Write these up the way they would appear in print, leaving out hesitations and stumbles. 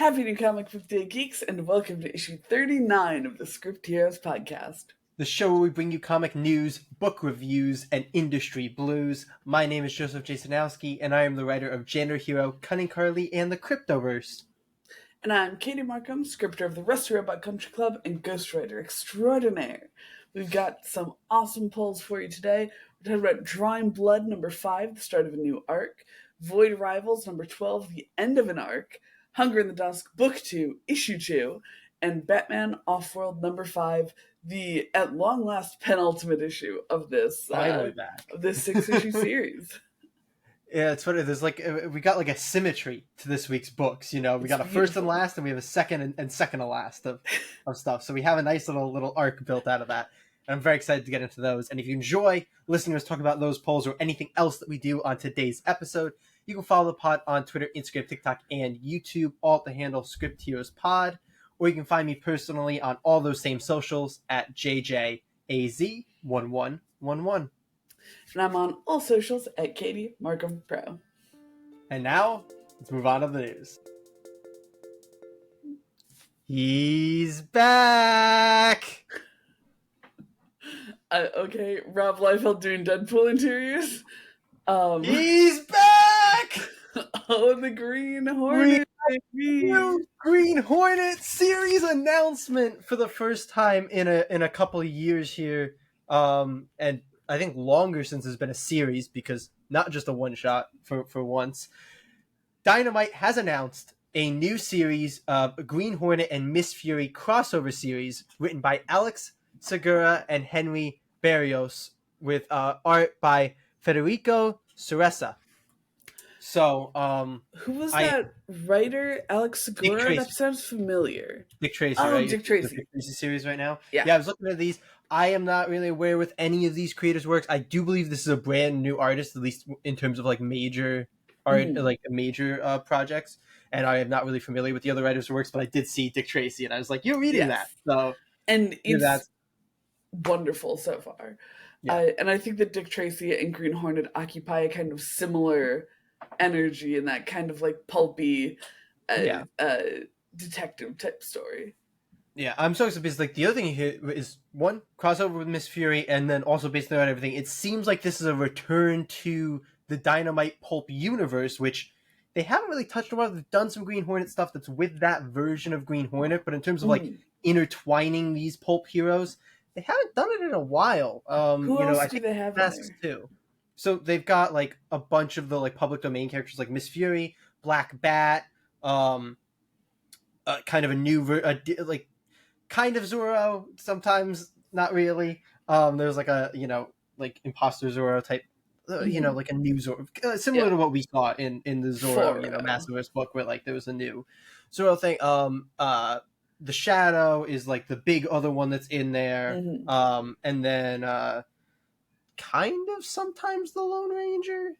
Happy New Comic Book Day, Geeks, and welcome to issue 39 of the Script Heroes podcast. The show where we bring you comic news, book reviews, and industry blues. My name is Joseph Jasonowski, and I am the writer of Gender Hero, Cunning Carly, and the Cryptoverse. And I'm Katie Markham, scripter of the Rusty Robot Country Club and ghostwriter extraordinaire. We've got some awesome polls for you today. We're talking about Drawing Blood, number 5, the start of a new arc. Void Rivals, number 12, the end of an arc. Hunger in the Dusk, Book 2, Issue 2, and Batman Offworld number 5, the at long last penultimate issue of this of this 6-issue series. Yeah, it's funny. There's we got like a symmetry to this week's books. You know, we got a first and last, and we have a second and second to last of stuff. So we have a nice little arc built out of that. And I'm very excited to get into those. And if you enjoy listening to us talk about those polls or anything else that we do on today's episode, you can follow the pod on Twitter, Instagram, TikTok, and YouTube, all at the handle Script Heroes Pod. Or you can find me personally on all those same socials at JJAZ1111. And I'm on all socials at Katie Markham Pro. And now, let's move on to the news. He's back! Okay, Rob Liefeld doing Deadpool interiors. He's back! Oh, the Green Hornet! Green Hornet series announcement for the first time in a couple of years here, and I think longer since there's been a series, because not just a one shot for once. Dynamite has announced a new series, Green Hornet and Miss Fury crossover series, written by Alex Segura and Henry Barrios, with art by Federico Ceresa. So, who was that writer? Alex Segura? That sounds familiar. Dick Tracy, oh, right? Dick Tracy. The Dick Tracy series right now. Yeah, I was looking at these. I am not really aware with any of these creators' works. I do believe this is a brand new artist, at least in terms of like major art, major projects. And I am not really familiar with the other writers' works, but I did see Dick Tracy, and I was like, "You're reading that." So, and it's wonderful so far. Yeah. And I think that Dick Tracy and Green Hornet occupy a kind of similar energy in that kind of like pulpy detective type story. Yeah, I'm so excited because like the other thing here is one crossover with Miss Fury, and then also based on everything, it seems like this is a return to the Dynamite pulp universe, which they haven't really touched on. They've done some Green Hornet stuff that's with that version of Green Hornet, but in terms of like intertwining these pulp heroes, they haven't done it in a while. Who else do they have Masks too? So they've got like a bunch of the like public domain characters like Miss Fury, Black Bat, kind of a new kind of Zorro, sometimes not really. There's like a like imposter Zorro type, like a new Zorro, similar to what we saw in the Zorro Massiverse book, where like there was a new Zorro thing. The Shadow is like the big other one that's in there, and then kind of sometimes the Lone Ranger.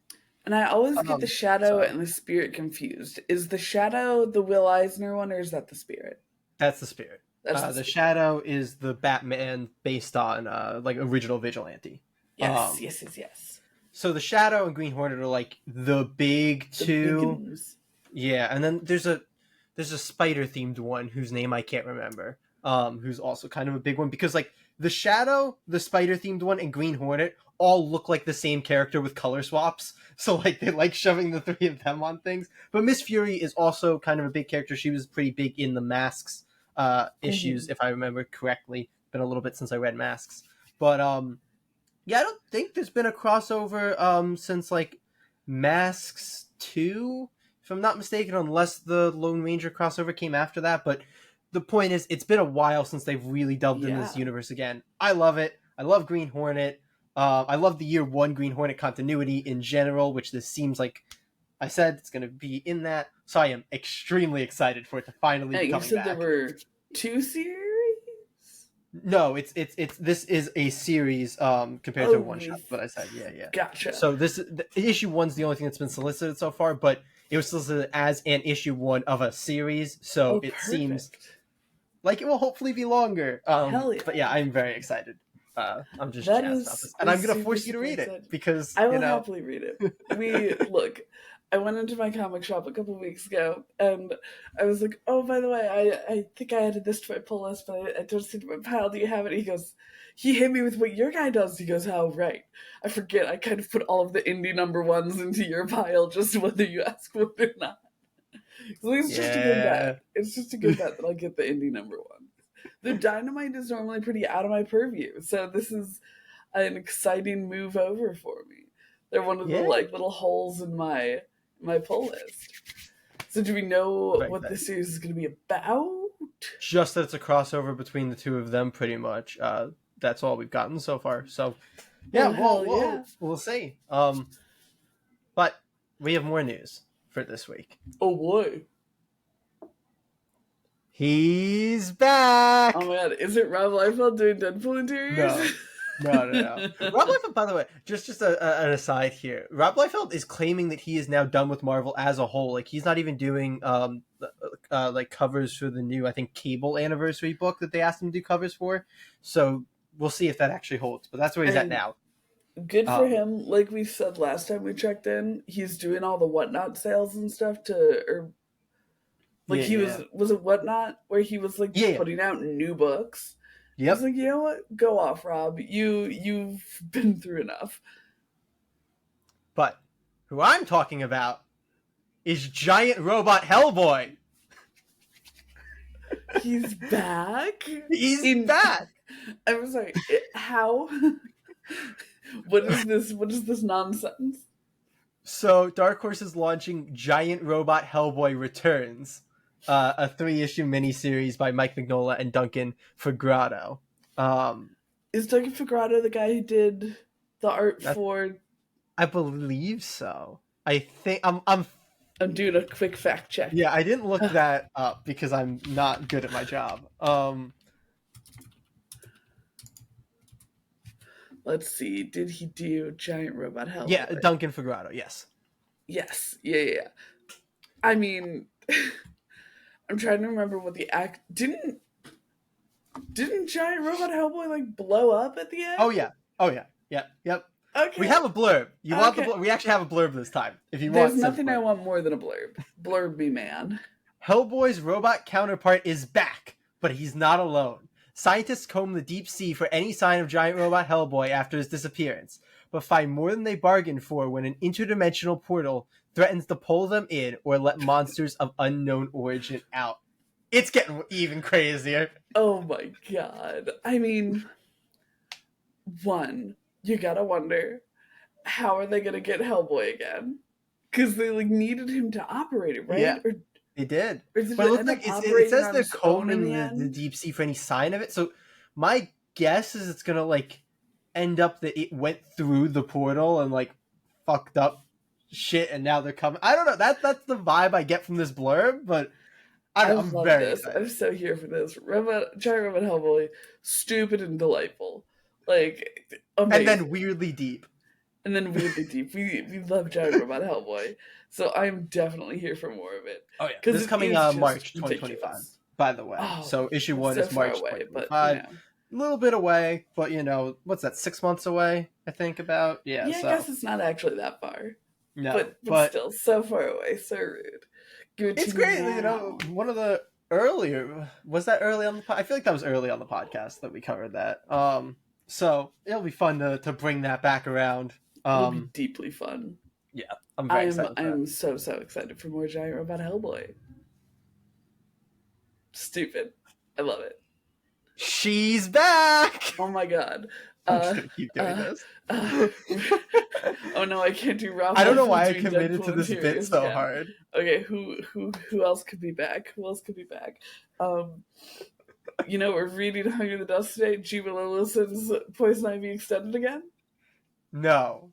And I always get the Shadow and the Spirit confused. Is the Shadow the Will Eisner one, or is that the Spirit? That's the Spirit. The Shadow is the Batman based on like original Vigilante. Yes. So the Shadow and Green Hornet are like the big two. Yeah, and then there's a spider themed one whose name I can't remember. Who's also kind of a big one, because like the Shadow, the spider themed one, and Green Hornet all look like the same character with color swaps. So like they like shoving the three of them on things. But Miss Fury is also kind of a big character. She was pretty big in the Masks issues, if I remember correctly. Been a little bit since I read Masks. But I don't think there's been a crossover since like Masks 2, if I'm not mistaken, unless the Lone Ranger crossover came after that. But the point is, it's been a while since they've really delved into this universe again. I love it. I love Green Hornet. I love the year one Green Hornet continuity in general, which this seems like I said it's going to be in that. So I am extremely excited for it to finally be coming back. You said there were 2 series? No, it's this is a series compared to a one shot. But I said yeah. Gotcha. So issue 1's the only thing that's been solicited so far, but it was solicited as an issue 1 of a series. So it seems like it will hopefully be longer. Hell yeah. But yeah, I'm very excited. I'm just jazzed about this, and I'm gonna force you to read it because I will happily read it. I went into my comic shop a couple weeks ago, and I was like, "Oh, by the way, I think I added this to my pull list, but I don't see it in my pile. Do you have it?" He hit me with what your guy does. He goes, "Oh, right. I forget. I kind of put all of the indie number ones into your pile, just whether you ask for it or not." So it's just a good bet. It's just a good bet that I'll get the indie number one. The Dynamite is normally pretty out of my purview, so this is an exciting move over for me. They're one of the little holes in my pull list. So do we know what this series is going to be about? Just that it's a crossover between the two of them, pretty much. That's all we've gotten so far. So yeah, we'll see. But we have more news for this week. Oh boy. He's back! Oh my god, is it Rob Liefeld doing Deadpool interiors? No. Rob Liefeld, by the way, just an aside here. Rob Liefeld is claiming that he is now done with Marvel as a whole. Like, he's not even doing like covers for the new, I think, Cable anniversary book that they asked him to do covers for. So we'll see if that actually holds. But that's where he's at now. Good for him. Like we said last time we checked in, he's doing all the Whatnot sales and stuff was it Whatnot where he was like putting out new books. Yep. I was like, you know what? Go off, Rob. You've been through enough. But who I'm talking about is Giant Robot Hellboy. He's back? He's back. I was like, how? What is this nonsense? So Dark Horse is launching Giant Robot Hellboy Returns, a 3-issue miniseries by Mike Mignola and Duncan Fegredo. Is Duncan Fegredo the guy who did the art for? I believe so. I think I'm doing a quick fact check. Yeah, I didn't look that up because I'm not good at my job. Let's see. Did he do Giant Robot Hellboy? Yeah, Duncan Fegredo. Yes. Yes. Yeah. I mean, I'm trying to remember what the didn't Giant Robot Hellboy like blow up at the end? Oh yeah. Yep. Okay. We have a blurb. You want the blurb? We actually have a blurb this time. If you want, there's nothing I want more than a blurb. Blurb me, man. Hellboy's robot counterpart is back, but he's not alone. Scientists comb the deep sea for any sign of Giant Robot Hellboy after his disappearance, but find more than they bargained for when an interdimensional portal threatens to pull them in or let monsters of unknown origin out. It's getting even crazier. Oh my god. I mean, one, you gotta wonder, how are they gonna get Hellboy again? Because they needed him to operate it, right? Yeah. They did. But it looks like it says they're combing the deep sea for any sign of it. So my guess is it's gonna end up that it went through the portal and fucked up shit, and now they're coming. I don't know. That's the vibe I get from this blurb, but I'm very excited. I'm so here for this. Giant Robot Hellboy, stupid and delightful, amazing. And then weirdly deep. We love Giant Robot Hellboy. So I'm definitely here for more of it. Oh yeah, this is coming March 2025. By the way, so issue 1 is March 2025. A little bit away, but what's that? 6 months away, I think. About I guess it's not actually that far. No, but still so far away, so rude. It's great, one of the earlier was that early on the I feel like that was early on the podcast that we covered that. So it'll be fun to bring that back around. It'll be deeply fun. Yeah, I'm very excited. I'm so excited for more Giant Robot Hellboy. Stupid. I love it. She's back! Oh my god. I'm just gonna keep doing this. Oh no, I can't do Rob. I don't know why I committed to this bit so hard. Okay, who else could be back? We're reading Hunger the Dust today. G. Willow Wilson's Poison Ivy extended again? No.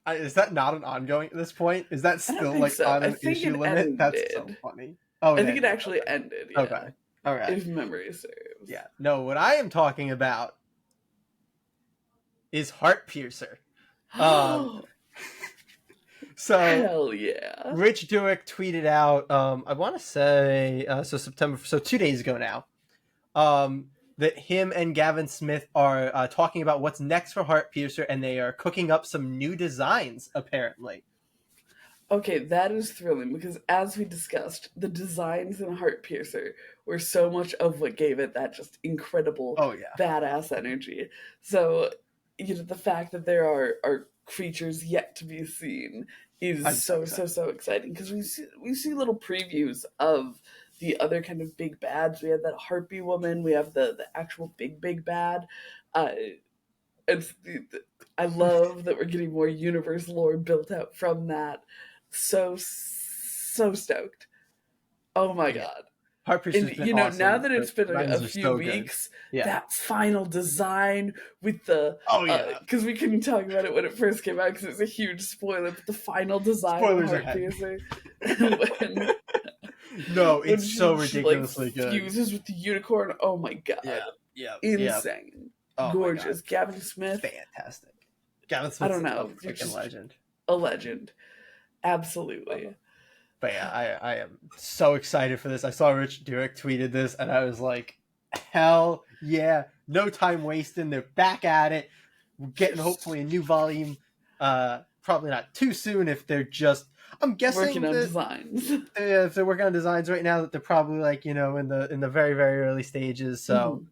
Is that not an ongoing at this point? Is that still on an issue limit? Ended. That's so funny. Oh, I think it actually ended. Yeah. Okay. All right. If memory serves. Yeah. No, what I am talking about is Heartpiercer. So hell yeah. Rich Douek tweeted out, I want to say, so 2 days ago now, that him and Gavin Smith are talking about what's next for Heartpiercer, and they are cooking up some new designs, apparently. Okay, that is thrilling because, as we discussed, the designs in Heartpiercer were so much of what gave it that just incredible, Oh yeah, badass energy. So, the fact that there are creatures yet to be seen is I'm so so exciting because we see little previews of the other kind of big bads. We have that Harpy woman. We have the actual big bad. Uh, it's I love that we're getting more universe lore built out from that. So stoked. Oh my yeah. god. Heartpiercer's And been now awesome. that The it's been a designs are few so good. weeks, Yeah. that final design with the Oh yeah. because we couldn't talk about it when it first came out because it's a huge spoiler, but the final design of Spoilers ahead. Heartpiercer when No, when it's so she like ridiculously good. fuses with the unicorn, oh my Yeah, god. yeah. Insane. Oh my god, Gorgeous. Gavin Smith, fantastic. Gavin I Smith's don't a know. You're freaking just legend. a legend. Absolutely. But yeah, I am so excited for this. I saw Rich Durek tweeted this, and I was like, hell yeah! No time wasting. They're back at it. We're getting hopefully a new volume. Probably not too soon if they're just. I'm guessing Working on that designs. if they're working on designs right now, that they're probably like in the very early stages. So,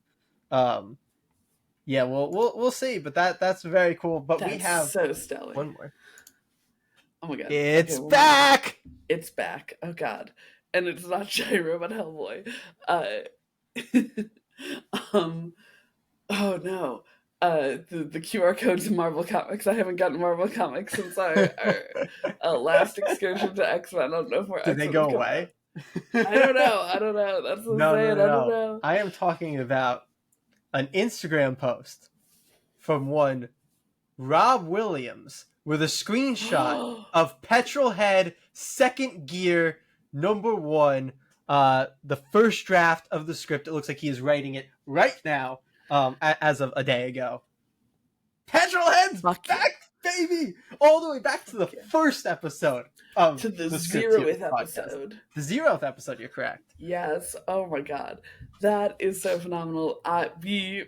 yeah, we'll see. But that's very cool. But we That's have so stellar. one more. Oh my god. It's Okay, back! It's back. Oh god. And it's not Giant Robot Hellboy. Um oh no. The QR codes in Marvel Comics. I haven't gotten Marvel Comics since our last excursion to X-Men. I don't know if we're Did they go away? I don't know. That's what I'm saying. I don't know. I am talking about an Instagram post from one Rob Williams with a screenshot of Petrol Head Second Gear #1, the first draft of the script. It looks like he is writing it right now, as of a day ago. Petrol Head's back, baby! All the way back to the first episode of to the Script 0th podcast. episode. The 0th episode, you're correct. Yes. Oh my god. That is so phenomenal. We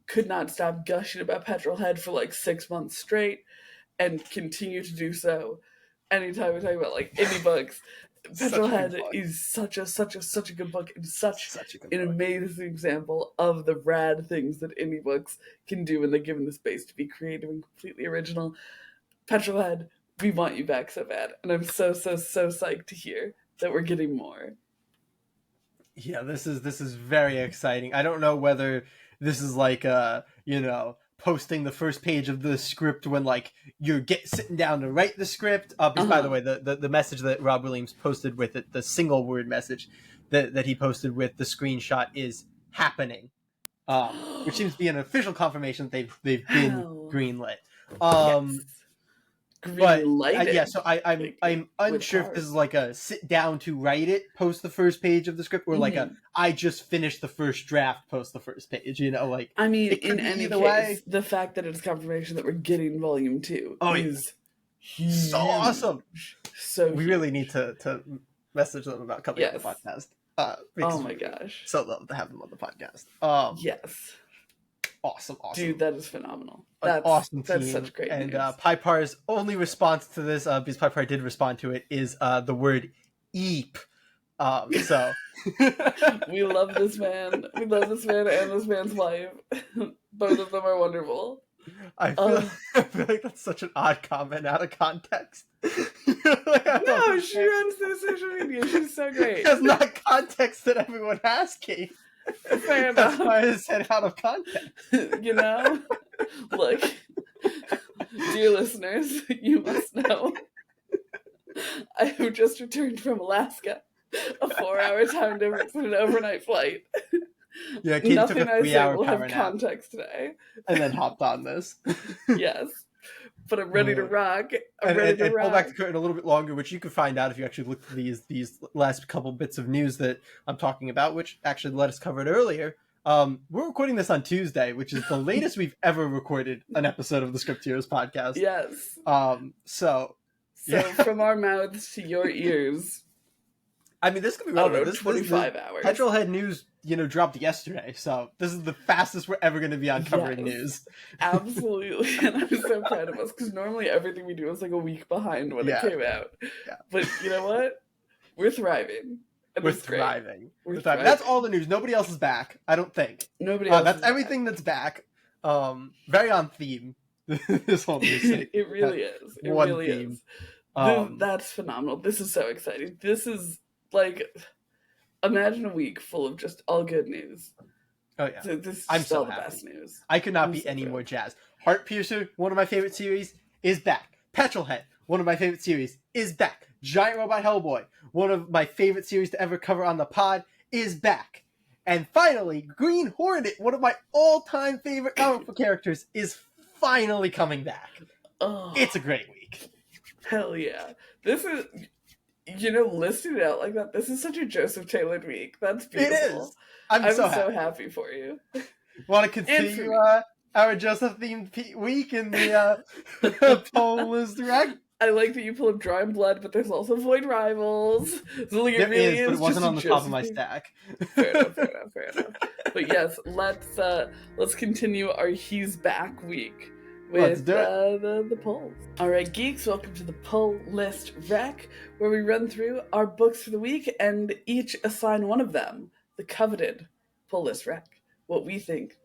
could not stop gushing about Petrol Head for like 6 months straight and continue to do so anytime we talk about like indie books. Petrol Head is such a good book and such an amazing example of the rad things that indie books can do when they're given the space to be creative and completely original. Petrol Head, we want you back so bad, and I'm so psyched to hear that we're getting more. Yeah, this is very exciting. I don't know whether this is like posting the first page of the script when like you're sitting down to write the script. Because by the way, the message that Rob Williams posted with it, the single word message that he posted with the screenshot is happening, which seems to be an official confirmation that they've been greenlit. Yes. But yeah, so I'm unsure if this is like a sit down to write it post the first page of the script, or like I just finished the first draft post the first page. Like I mean, in any case, the fact that it's confirmation that we're getting volume 2 is huge. So awesome. So we really need to message them about coming on the podcast. Oh my gosh, so love to have them on the podcast. Yes. Awesome. Dude, that is phenomenal. That's awesome team. That's such great news. And Pipar's only response to this, because Pipar did respond to it, is the word "eep." So we love this man. We love this man and this man's wife. Both of them are wonderful. I feel like that's such an odd comment out of context. No, she runs their social media. She's so great. That's not context that everyone asking. Fair enough. That's why I said out of context. Look, dear listeners, you must know I have just returned from Alaska, a 4-hour time difference and an overnight flight. Yeah, Katie Nothing took a 3-hour will have nap context today. And then hopped on this. Yes. But I'm ready to rock. I'm ready to rock. Pull back the curtain a little bit longer, which you can find out if you actually look at these last couple bits of news that I'm talking about, which actually let us cover it earlier. We're recording this on Tuesday, which is the latest we've ever recorded an episode of the Script Heroes podcast. Yes. So from our mouths to your ears. I mean, this could be I don't know, relevant. 25 hours. Petrol Head news, dropped yesterday, so this is the fastest we're ever going to be on covering news. Absolutely, and I'm so proud of us because normally everything we do is like a week behind when it came out. Yeah. But you know what? We're thriving. We're thriving. We're thriving. That's all the news. Nobody else is back, I don't think. Nobody else. That's everything that's back. Very on theme. This whole news thing. It really is. It really is. That's phenomenal. This is so exciting. This is like, imagine a week full of just all good news. Oh yeah, so this is I'm so the happy. Best news. I could not be any more jazzed. Heartpiercer, one of my favorite series, is back. Petrol Head, one of my favorite series, is back. Giant Robot Hellboy, one of my favorite series to ever cover on the pod, is back. And finally, Green Hornet, one of my all-time favorite comic book characters, is finally coming back. Oh, it's a great week. Hell yeah. This is, listing it out like that, this is such a Joseph Tailored week. That's beautiful. It is. I'm so happy for you. Want to continue our Joseph-themed week in the poll list direct? I like that you pull up Drawing Blood, but there's also Void Rivals. So like, but it wasn't on the top of my stack. Fair enough. But yes, let's continue our He's Back week with the polls. All right, geeks, welcome to the poll list rec, where we run through our books for the week and each assign one of them the coveted poll list rec. What we think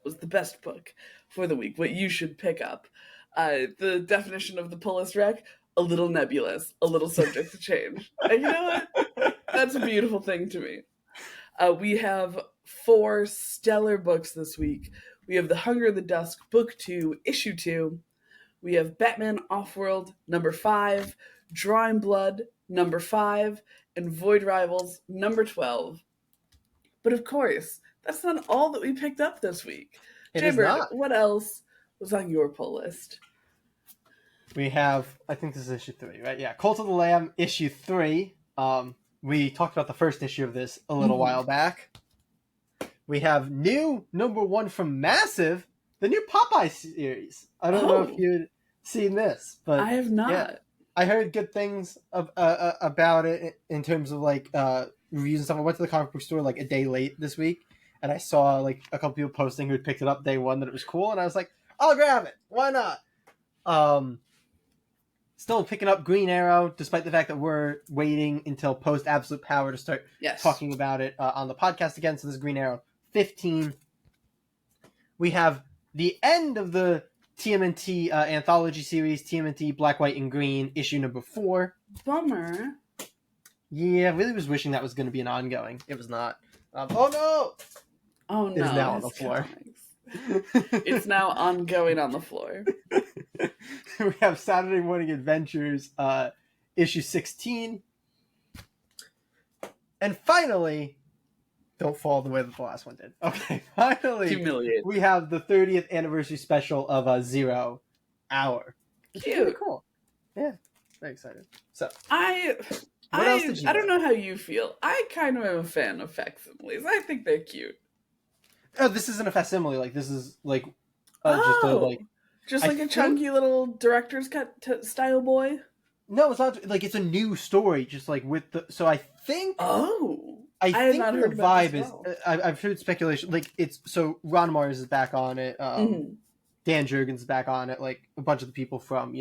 was the best book for the week, what you should pick up. The definition of the poll list rec, a little nebulous, a little subject to change. And you know what? That's a beautiful thing to me. We have 4 stellar books this week. We have The Hunger of the Dusk, Book 2, Issue 2. We have Batman Offworld, number 5, Drawing Blood, number 5, and Void Rivals, number 12. But of course, that's not all that we picked up this week. Jaybird, what else was on your poll list? We have, I think this is issue 3, right? Yeah, Cult of the Lamb, issue 3. We talked about the first issue of this a little while back. We have new number 1 from Massive, the new Popeye series. I don't know if you'd seen this, but I have not. Yeah, I heard good things about it in terms of like reviews and stuff. I went to the comic book store like a day late this week, and I saw like a couple people posting who had picked it up day 1 that it was cool, and I was like, I'll grab it. Why not? Still picking up Green Arrow, despite the fact that we're waiting until post Absolute Power to start talking about it on the podcast again. So this is Green Arrow 15. We have the end of the TMNT anthology series, TMNT Black, White, and Green, issue number 4. Bummer. Yeah, I really was wishing that was going to be an ongoing. It was not. Oh no! It's now on the floor. It's now ongoing on the floor. We have Saturday Morning Adventures, issue 16. And finally, don't fall the way that the last one did. Okay, finally, humiliate. We have the 30th anniversary special of 0 Hour. Cute. Really cool. Yeah, very excited. So, I don't know how you feel. I kind of am a fan of facsimiles. I think they're cute. Oh, this isn't a facsimile. Like, this is like just like a chunky little director's cut style boy. No, it's not. Like, it's a new story. Just like with the. So I think. I think the vibe is. I've heard speculation. Like, it's so Ron Mars is back on it. Dan Jurgens is back on it. Like a bunch of the people from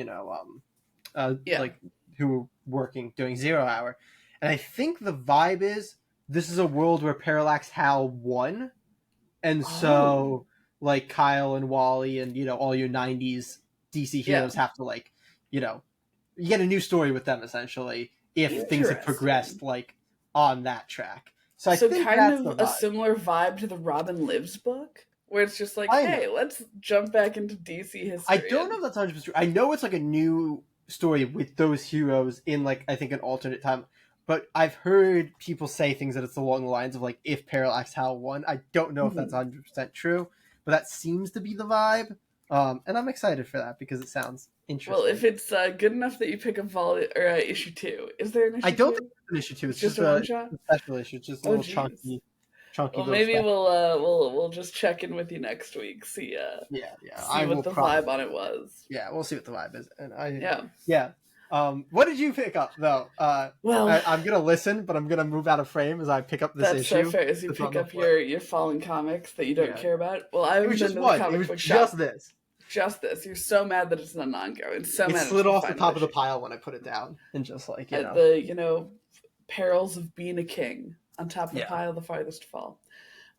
like who were working doing 0 Hour, and I think the vibe is this is a world where Parallax Hal won. And so, like, Kyle and Wally and, all your 90s DC heroes have to, like, you get a new story with them, essentially, if things have progressed, like, on that track. So I think kind of a similar vibe to the Robin Lives book, where it's just like, hey, let's jump back into DC history. I don't know if that's 100% true. I know it's, like, a new story with those heroes in, like, I think an alternate time. But I've heard people say things that it's along the lines of, like, if Parallax Hal won. I don't know if that's 100% true, but that seems to be the vibe. And I'm excited for that because it sounds interesting. Well, if it's good enough that you pick up issue 2, is there an issue 2? I don't think it's an issue 2. It's just a one-shot? Special issue. It's just a little chunky. Well, maybe we'll just check in with you next week. See what the vibe on it was. Yeah, we'll see what the vibe is. And What did you pick up though? Well, I'm gonna listen, but I'm gonna move out of frame as I pick up this that's issue. so fair. As you It's on pick the up floor. your fallen comics that you don't Yeah. care about. Well, I It haven't was been just to the one. It comic was book just shop. this. Just this. You're so mad that it's not an ongoing. So It mad slid it's off the final top of the issue. pile when I put it down, and just like you At know, the perils of being a king on top of the yeah. pile, the farthest to fall.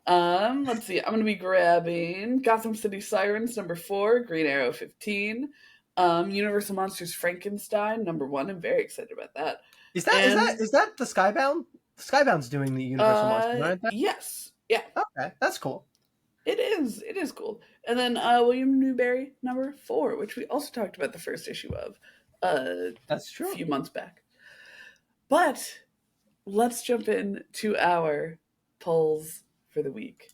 Let's see. I'm gonna be grabbing Gotham City Sirens #4, Green Arrow 15, Universal Monsters Frankenstein #1. I'm very excited about that. Is that And the Skybound? Skybound's doing the Universal Monsters, aren't they? yes, yeah, Okay, that's cool. it is. It is cool. And then William Newberry #4, which we also talked about the first issue of That's a true. few months back. But let's jump into our polls for the week.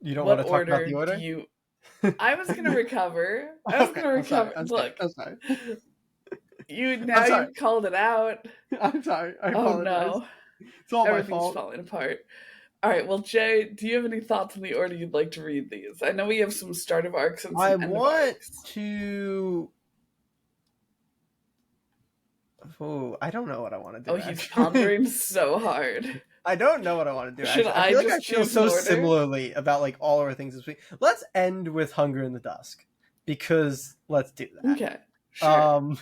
You don't What want to talk about the order do order? you? I was gonna recover. I was gonna recover. I'm Look, sorry. you called it out. I'm sorry. I Oh apologize. no, It's all my everything's fault. falling apart. All right. Well, Jay, do you have any thoughts on the order you'd like to read these? I know we have some start of arcs and some I end of want arcs. to. Oh, I don't know what I want to do. Oh, he's actually. pondering so hard. I don't know what I want to do. Should Actually. I I feel like I just feel choose so an order? similarly about like all our things this week. Let's end with Hunger in the Dusk because let's do that. Okay. Sure.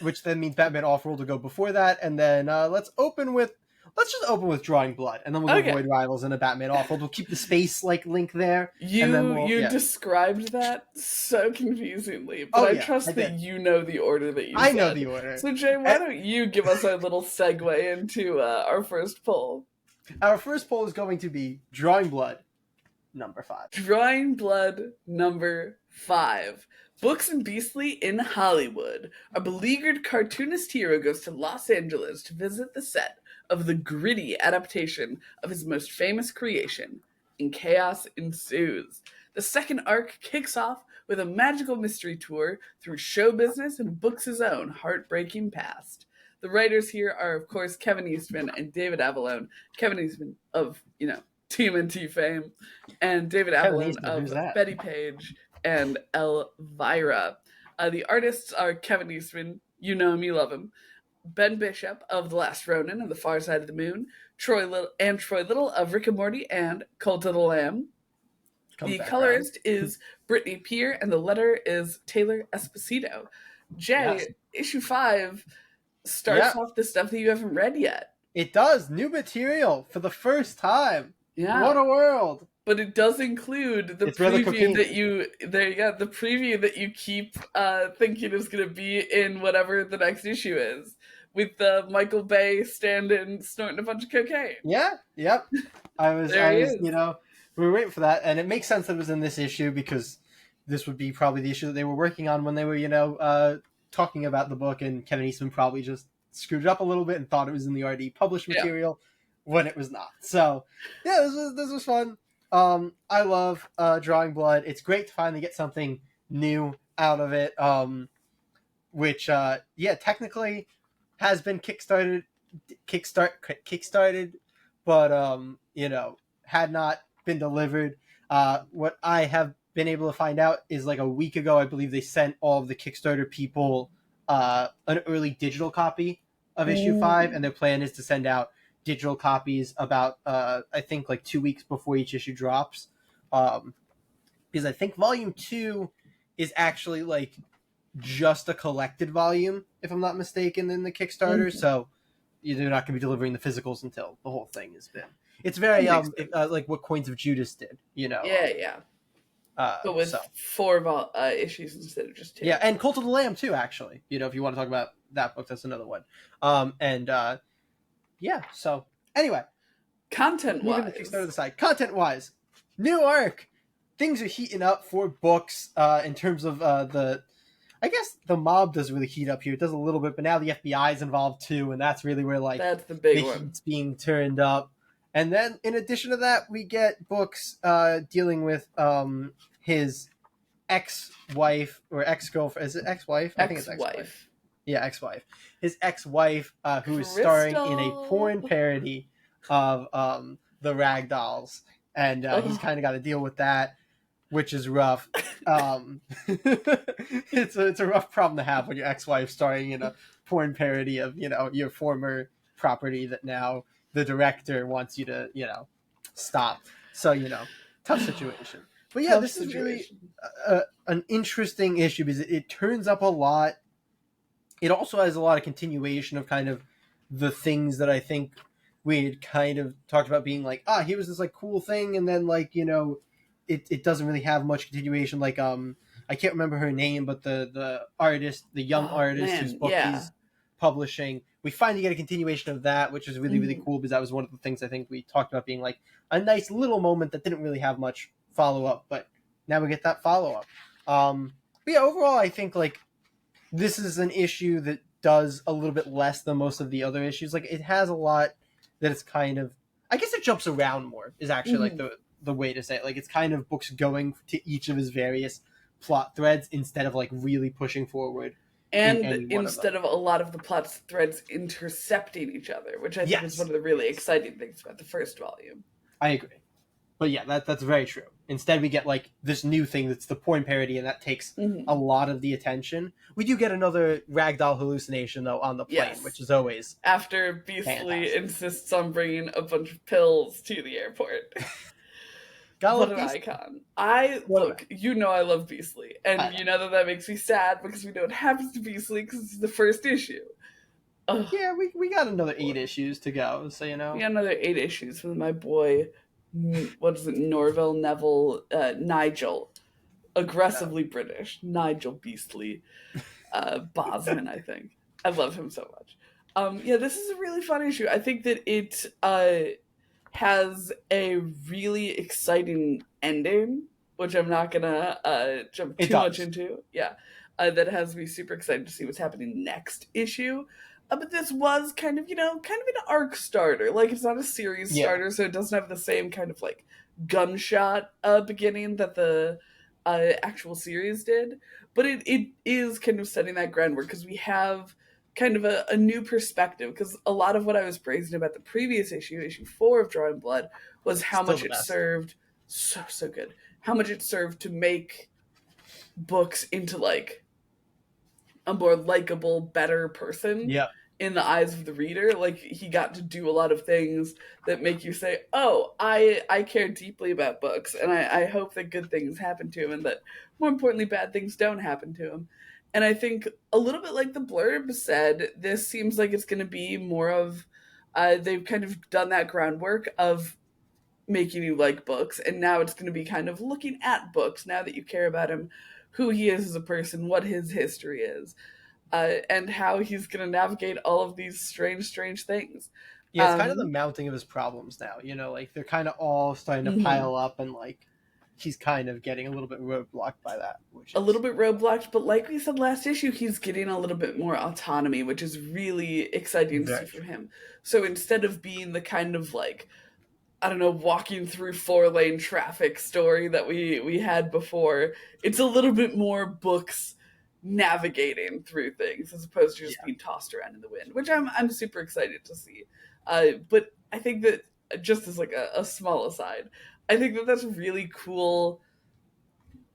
Which then means Batman Offworld will go before that, and then let's just open with Drawing Blood, and then we'll go Void Rivals and a Batman Offworld. We'll keep the space like link there. You described that so confusingly, but I trust that you know the order that you said. I know the order. So Jay, why don't you give us our little segue into our first poll? Our first poll is going to be Drawing Blood #5. Drawing Blood #5. Books and Beastly in Hollywood. A beleaguered cartoonist hero goes to Los Angeles to visit the set of the gritty adaptation of his most famous creation, and chaos ensues. The second arc kicks off with a magical mystery tour through show business and Books' own heartbreaking past. The writers here are, of course, Kevin Eastman and David Avallone. Kevin Eastman of, TMNT fame, and David Avallone of Betty Page and Elvira. The artists are Kevin Eastman, you know him, you love him, Ben Bishop of The Last Ronin and The Far Side of the Moon, Troy Little of Rick and Morty and Cult of the Lamb. The colorist is Brittany Peer, and the letter is Taylor Esposito. Jay, issue 5 starts off the stuff that you haven't read yet. It does. New material for the first time. Yeah. What a world. But it does include the preview that the preview that you keep thinking is going to be in whatever the next issue is, with Michael Bay standing snorting a bunch of cocaine. Yeah, yep. We were waiting for that, and it makes sense that it was in this issue because this would be probably the issue that they were working on when they were, talking about the book, and Kevin Eastman probably just screwed it up a little bit and thought it was in the already published material when it was not. So, yeah, this was fun. I love Drawing Blood. It's great to finally get something new out of it, which technically has been kickstarted, but had not been delivered. What I have been able to find out is like a week ago, I believe they sent all of the Kickstarter people an early digital copy of issue 5, and their plan is to send out digital copies about I think like 2 weeks before each issue drops, because I think volume 2 is actually like just a collected volume, if I'm not mistaken, in the Kickstarter. So they're not going to be delivering the physicals until the whole thing has been. It's very like what Coins of Judas did, Yeah. But with 4 issues instead of just 2. Yeah, and Cult of the Lamb too, actually. If you want to talk about that book, that's another one. So anyway, content-wise, Kickstarter to the side. Content-wise, new arc. Things are heating up for books in terms of I guess the mob doesn't really heat up here. It does a little bit, but now the FBI is involved too, and that's really where that's the big the one. heat's being turned up. And then in addition to that, we get books dealing with his ex-wife or ex-girlfriend. Is it ex-wife? I think it's ex-wife. Yeah, ex-wife. His ex-wife, who is starring in a porn parody of the Ragdolls, and he's kind of got to deal with that. which is rough. It's a rough problem to have when your ex-wife's starring in a porn parody of, your former property that now the director wants you to, stop. So, tough situation. But yeah, Tough this is really situation. an interesting issue because it turns up a lot. It also has a lot of continuation of kind of the things that I think we had kind of talked about being like, here was this like cool thing, and then like, it doesn't really have much continuation. Like I can't remember her name, but the artist, the young Oh artist whose man, book yeah. he's publishing, we finally get a continuation of that, which is really, really Mhm. cool because that was one of the things I think we talked about being like a nice little moment that didn't really have much follow up, but now we get that follow up. But yeah, overall I think like this is an issue that does a little bit less than most of the other issues. Like it has a lot that it's kind of, I guess it jumps around more is actually like Mhm. the way to say it. Like it's kind of books going to each of his various plot threads instead of like really pushing forward in And any one of them. instead of a lot of the plot threads intercepting each other, which I think is one Yes, of the really exciting things about the first volume. I agree. But yeah, that's very true. Instead, we get like this new thing that's the porn parody, and that takes a Mhm. lot of the attention. We do get another ragdoll hallucination though on the plane, which Yes. is always After Beastly fantastic. insists on bringing a bunch of pills to the airport. Gotta What love an Beast. icon. I What a man. look, you know I love Beastly. And I know. you know that that makes me sad because we know what happens to Beastly because it's the first issue. Ugh, Yeah, we got another boy. 8 issues to go, so We got another 8 issues with my boy, what is it, Nigel. uh, Aggressively British. Nigel Beastly. Bosman, I think. I love him so much. Yeah, this is a really fun issue. I think that it has a really exciting ending, which I'm not gonna jump it too much does. into. Yeah, that has me super excited to see what's happening next issue. But this was kind of, kind of an arc starter. Like it's not a series Yeah, starter, so it doesn't have the same kind of like gunshot beginning that the actual series did. But it is kind of setting that groundwork because we have kind of a new perspective because a lot of what I was praising about the previous issue, issue 4 of Drawing Blood, was how still much the it best. served so good. How much it served to make books into like a more likable, better person Yeah, in the eyes of the reader. Like he got to do a lot of things that make you say, "Oh, I care deeply about books, and I hope that good things happen to him, and that more importantly, bad things don't happen to him." And I think a little bit like the blurb said, this seems like it's going to be more of they've kind of done that groundwork of making you like books, and now it's going to be kind of looking at books now that you care about him, who he is as a person, what his history is, and how he's going to navigate all of these strange things. yeah. It's kind of the Um, mounting of his problems now. Like they're kind of all starting to mhm. pile up, and like he's kind of getting a little bit roadblocked by that, which A little is bit roadblocked, but like we said last issue, he's getting a little bit more autonomy, which is really exciting to see very from true. him. So instead of being the kind of like, I don't know, walking through 4-lane traffic story that we had before, it's a little bit more books navigating through things as opposed to just Yeah, being tossed around in the wind, which I'm super excited to see. But I think that just as like a small aside, I think that that's a really cool,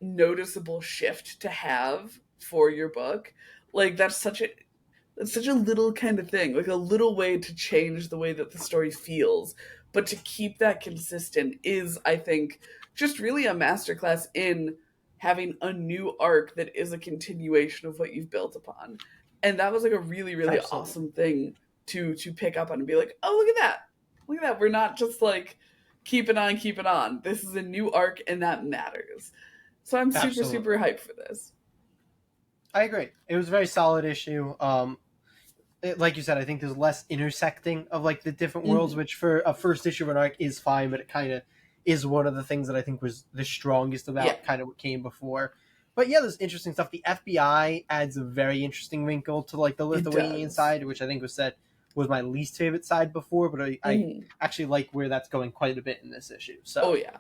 noticeable shift to have for your book. Like that's such a little kind of thing, like a little way to change the way that the story feels, but to keep that consistent is, I think, just really a masterclass in having a new arc that is a continuation of what you've built upon. And that was like a really, really absolutely. awesome thing to pick up on and be like, oh, look at that. Look at that. We're not just like keep it on. This is a new arc and that matters. So I'm super, Absolutely. super hyped for this. I agree. It was a very solid issue. Like you said, I think there's less intersecting of like the different worlds, Mm-hmm. which for a first issue of an arc is fine, but it kind of is one of the things that I think was the strongest Yeah, about kind of what came before. But yeah, there's interesting stuff. The FBI adds a very interesting wrinkle to like the it Lithuanian does. side, which I think was said was my least favorite side before, but I Mm-hmm. actually like where that's going quite a bit in this issue. Oh, So yeah.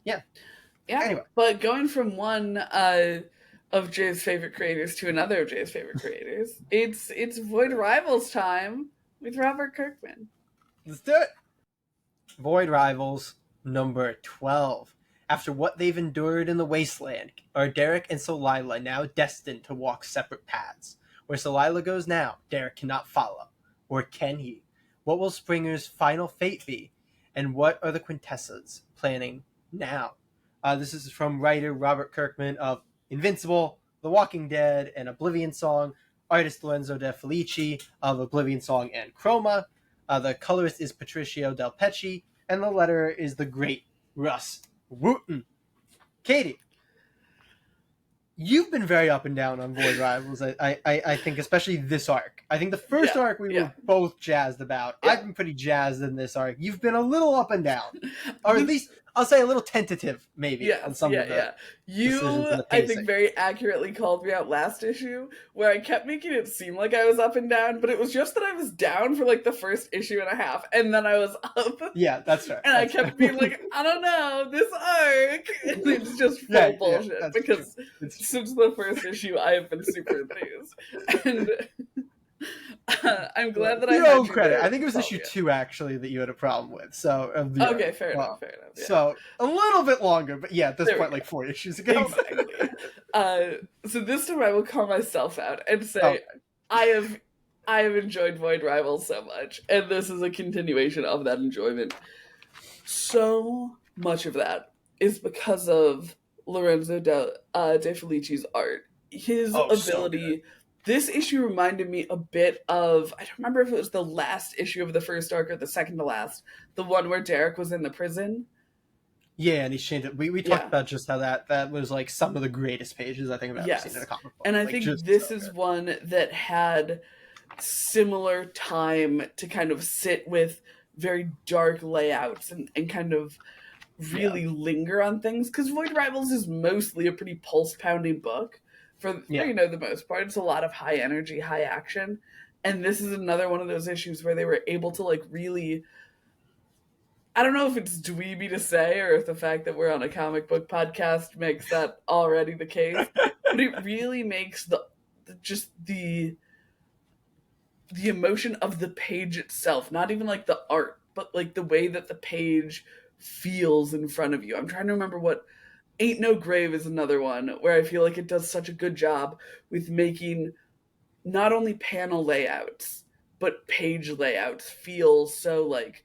yeah. Yeah, Anyway, but going from one of Jay's favorite creators to another of Jay's favorite creators, it's Void Rivals time with Robert Kirkman. let's do it. Void Rivals number 12. After what they've endured in the wasteland, are Derek and Solila now destined to walk separate paths? Where Solila goes now, Derek cannot follow. Or can he? What will Springer's final fate be? And what are the Quintessas planning now? This is from writer Robert Kirkman of Invincible, The Walking Dead, and Oblivion Song, artist Lorenzo De Felici of Oblivion Song and Chroma. The colorist is Patricio Del Pecci, and the letterer is the great Russ Wooten. Katie, you've been very up and down on Void Rivals. I think, especially this arc. I think the first arc we were both jazzed about. Yeah. I've been pretty jazzed in this arc. You've been a little up and down, or at least I'll say a little tentative, maybe, on some of the You, I think, very accurately called me out last issue, where I kept making it seem like I was up and down, but it was just that I was down for like the first issue and a half, and then I was up. Yeah, that's right. And I kept being like, I don't know, this arc. And it's just full bullshit, because since the first issue, I have been super enthused. And I'm glad that your own credit. I think it was issue 2 actually that you had a problem with. So okay, fair enough. Yeah. So a little bit longer, but at this point, like 4 issues ago. Exactly. So this time I will call myself out and say I have enjoyed Void Rivals so much, and this is a continuation of that enjoyment. So much of that is because of Lorenzo De Felici's art. His ability. This issue reminded me a bit of, I don't remember if it was the last issue of the first arc or the second to last, the one where Derek was in the prison. Yeah, and he's changed it. We talked about just how that was like some of the greatest pages I think I've ever seen in a comic book. And I think this is one that had similar time to kind of sit with very dark layouts and kind of really linger on things, because Void Rivals is mostly a pretty pulse-pounding book. For the most part, it's a lot of high energy, high action, and this is another one of those issues where they were able to like really. I don't know if it's dweeby to say, or if the fact that we're on a comic book podcast makes that already the case, but it really makes the emotion of the page itself, not even like the art, but like the way that the page feels in front of you. I'm trying to remember what. Ain't No Grave is another one where I feel like it does such a good job with making not only panel layouts, but page layouts feel so like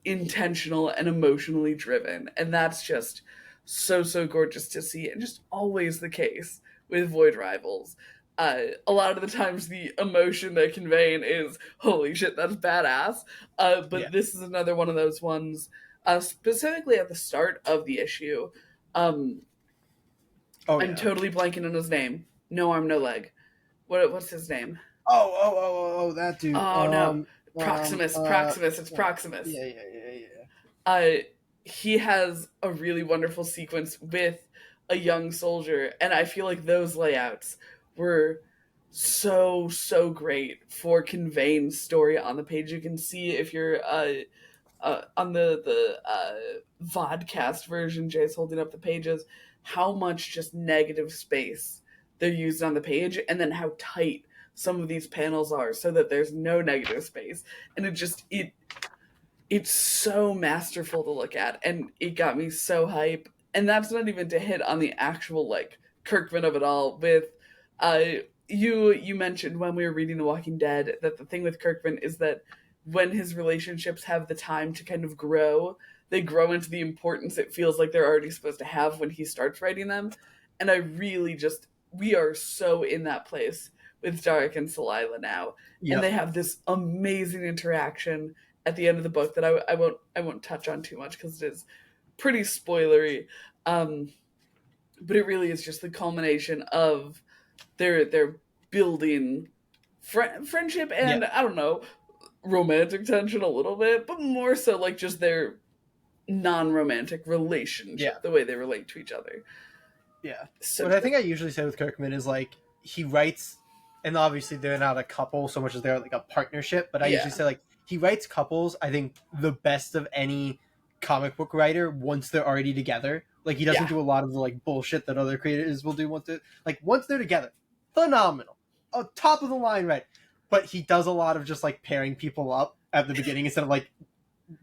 intentional and emotionally driven. And that's just so gorgeous to see, and just always the case with Void Rivals. A lot of the times the emotion they're conveying is, holy shit, that's badass. But this is another one of those ones, specifically at the start of the issue. I'm totally blanking on his name. No arm, no leg. What's his name? That dude. No, Proximus. It's Proximus. Yeah. He has a really wonderful sequence with a young soldier, and I feel like those layouts were so great for conveying story on the page. You can see if you're on the vodcast version, Jay's holding up the pages, how much just negative space they're used on the page, and then how tight some of these panels are so that there's no negative space. And it's so masterful to look at, and it got me so hype. And that's not even to hit on the actual like Kirkman of it all. With you mentioned when we were reading The Walking Dead that the thing with Kirkman is that when his relationships have the time to kind of grow, they grow into the importance it feels like they're already supposed to have when he starts writing them. And I really we are so in that place with Derek and Solila now. Yep. And they have this amazing interaction at the end of the book that I won't touch on too much because it is pretty spoilery. But it really is just the culmination of their building friendship and I don't know, romantic tension a little bit, but more so like just their non-romantic relationship, the way they relate to each other. Yeah. So what I think I usually say with Kirkman is like he writes, and obviously they're not a couple so much as they're like a partnership, but I usually say like he writes couples, I think, the best of any comic book writer once they're already together. Like he doesn't do a lot of the like bullshit that other creators will do once they're together. Phenomenal. Top of the line, right? But he does a lot of just like pairing people up at the beginning instead of like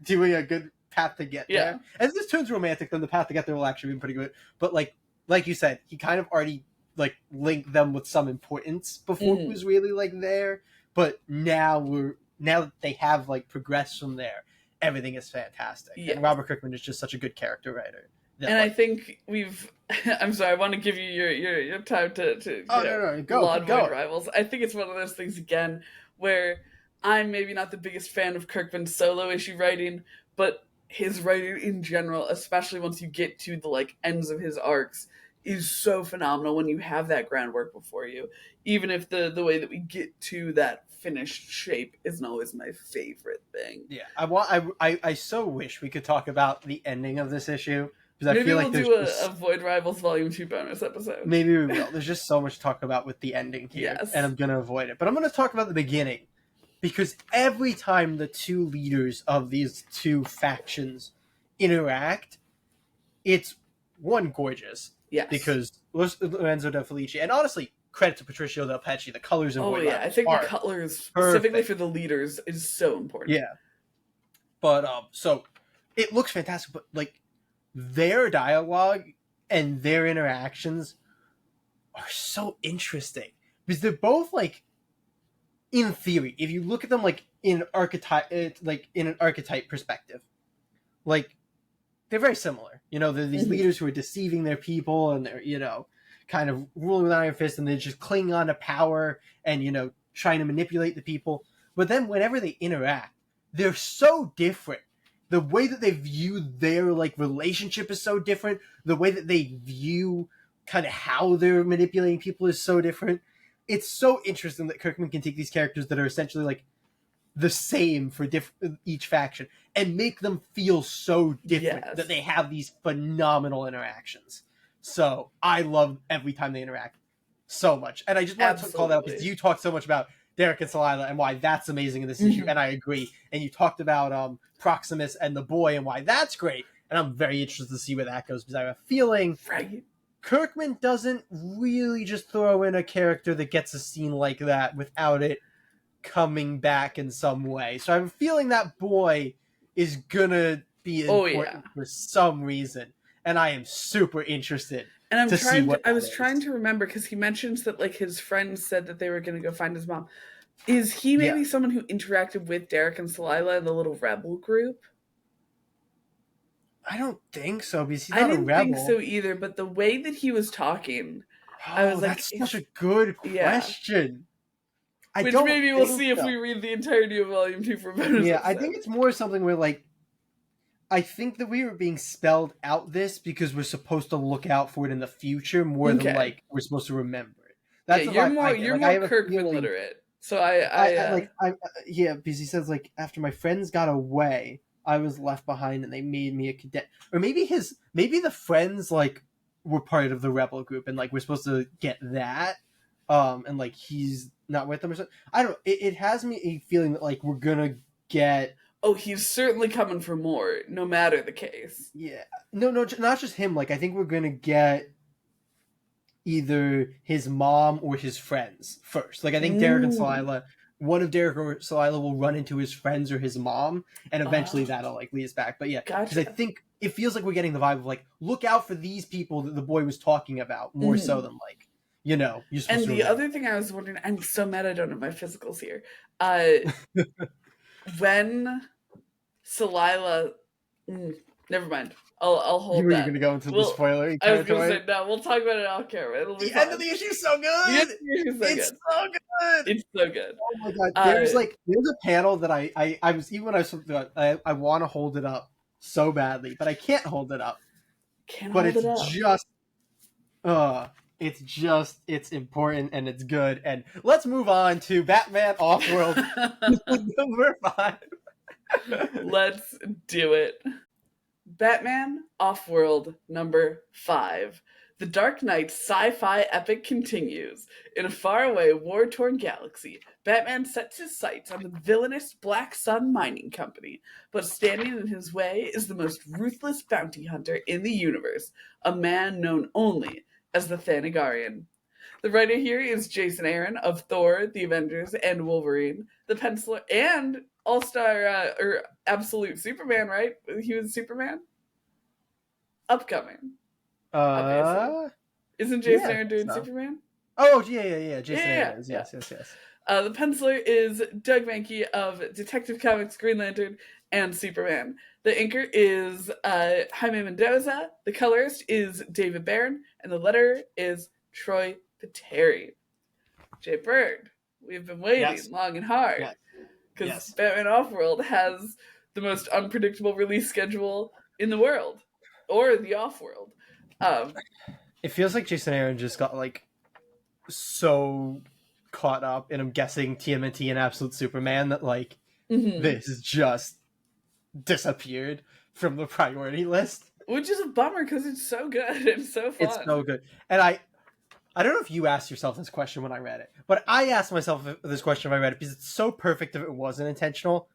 doing a good path to get Yeah. there. As this turns romantic, then the path to get there will actually be pretty good. But like you said, he kind of already like linked them with some importance before it was really like there. But now that they have like progressed from there, everything is fantastic. Yes. And Robert Kirkman is just such a good character writer. And I think we've. I'm sorry. I want to give you your time to laud Void Rivals. I think it's one of those things again where I'm maybe not the biggest fan of Kirkman's solo issue writing, but his writing in general, especially once you get to the like ends of his arcs, is so phenomenal when you have that groundwork before you. Even if the way that we get to that finished shape isn't always my favorite thing. Yeah, I so wish we could talk about the ending of this issue. Maybe I feel like we'll do a Void Rivals Volume 2 bonus episode. Maybe we will. There's just so much to talk about with the ending here, and I'm going to avoid it. But I'm going to talk about the beginning, because every time the two leaders of these two factions interact, it's, one, gorgeous. Yes. Because Lorenzo De Felici, and honestly, credit to Patricio Del Pecci, the colors in Void Rivals I think the colors, specifically for the leaders, is so important. Yeah. But, so, it looks fantastic, but, like, their dialogue and their interactions are so interesting because they're both like, in theory, if you look at them like in an archetype perspective, like they're very similar. You know, they're these leaders who are deceiving their people and they're, you know, kind of ruling with iron fist and they're just clinging on to power and, you know, trying to manipulate the people. But then whenever they interact, they're so different. The way that they view their like relationship is so different. The way that they view kind of how they're manipulating people is so different. It's so interesting that Kirkman can take these characters that are essentially like the same for each faction and make them feel so different that they have these phenomenal interactions. So I love every time they interact so much. And I just want to call that out because you talked so much about Derek and Salila and why that's amazing in this issue, and I agree. And you talked about Proximus and the boy and why that's great, and I'm very interested to see where that goes because I have a feeling Kirkman doesn't really just throw in a character that gets a scene like that without it coming back in some way. So I have a feeling that boy is gonna be important for some reason, and I am super interested. And I was trying to remember because he mentions that like his friends said that they were going to go find his mom. Is he maybe someone who interacted with Derek and Salila in the little rebel group? I don't think so because he's not a rebel. I didn't think so either. But the way that he was talking, I was like, "That's such a good question." Which maybe we'll see if we read the entirety of Volume 2 for bonus. Yeah, I think it's more something where like. I think that we were being spelled out this because we're supposed to look out for it in the future more than like we're supposed to remember it. That's you're more Kirkman literate. So because he says like after my friends got away, I was left behind and they made me a cadet. Or maybe the friends like were part of the rebel group and like we're supposed to get that. And like he's not with them or something. I don't know. It has me a feeling that like we're gonna get. Oh, he's certainly coming for more, no matter the case. Yeah. No, not just him. Like, I think we're going to get either his mom or his friends first. Like, I think Derek and Salila, one of Derek or Salila will run into his friends or his mom, and eventually that'll, like, lead us back. But yeah, because I think it feels like we're getting the vibe of, like, look out for these people that the boy was talking about, more so than, like, you know. And the other thing I was wondering, I'm so mad I don't have my physicals here. When Salila, never mind. I'll hold that. You were going to go into the spoiler. I was going to say no. We'll talk about it off camera. It'll be the end of the issue is so good. It's so good. It's so good. Oh my god! There's a panel that I was even when I want to hold it up so badly, but I can't hold it up. It's important and it's good. And let's move on to Batman Offworld number 5. Let's do it. Batman Offworld number 5. The Dark Knight sci-fi epic continues. In a faraway, war-torn galaxy, Batman sets his sights on the villainous Black Sun Mining Company, but standing in his way is the most ruthless bounty hunter in the universe, a man known only as the Thanagarian. The writer here is Jason Aaron of Thor, The Avengers, and Wolverine. The penciler and All-Star or Absolute Superman, right? He was Superman? Upcoming, obviously. Isn't Jason Aaron doing Superman? Oh, yeah. Jason Aaron is. Yeah. Yes. The penciler is Doug Mahnke of Detective Comics, Green Lantern, and Superman. The inker is Jaime Mendoza. The colorist is David Barron. And the letterer is Troy Peteri. Jay Bird, we've been waiting long and hard. Because Batman Offworld has the most unpredictable release schedule in the world. Or the Offworld. It feels like Jason Aaron just got, like, so caught up in, I'm guessing, TMNT and Absolute Superman that, like, this is just disappeared from the priority list. Which is a bummer because it's so good and so fun. It's so good. And I don't know if you asked yourself this question when I read it, but I asked myself this question when I read it because it's so perfect if it wasn't intentional.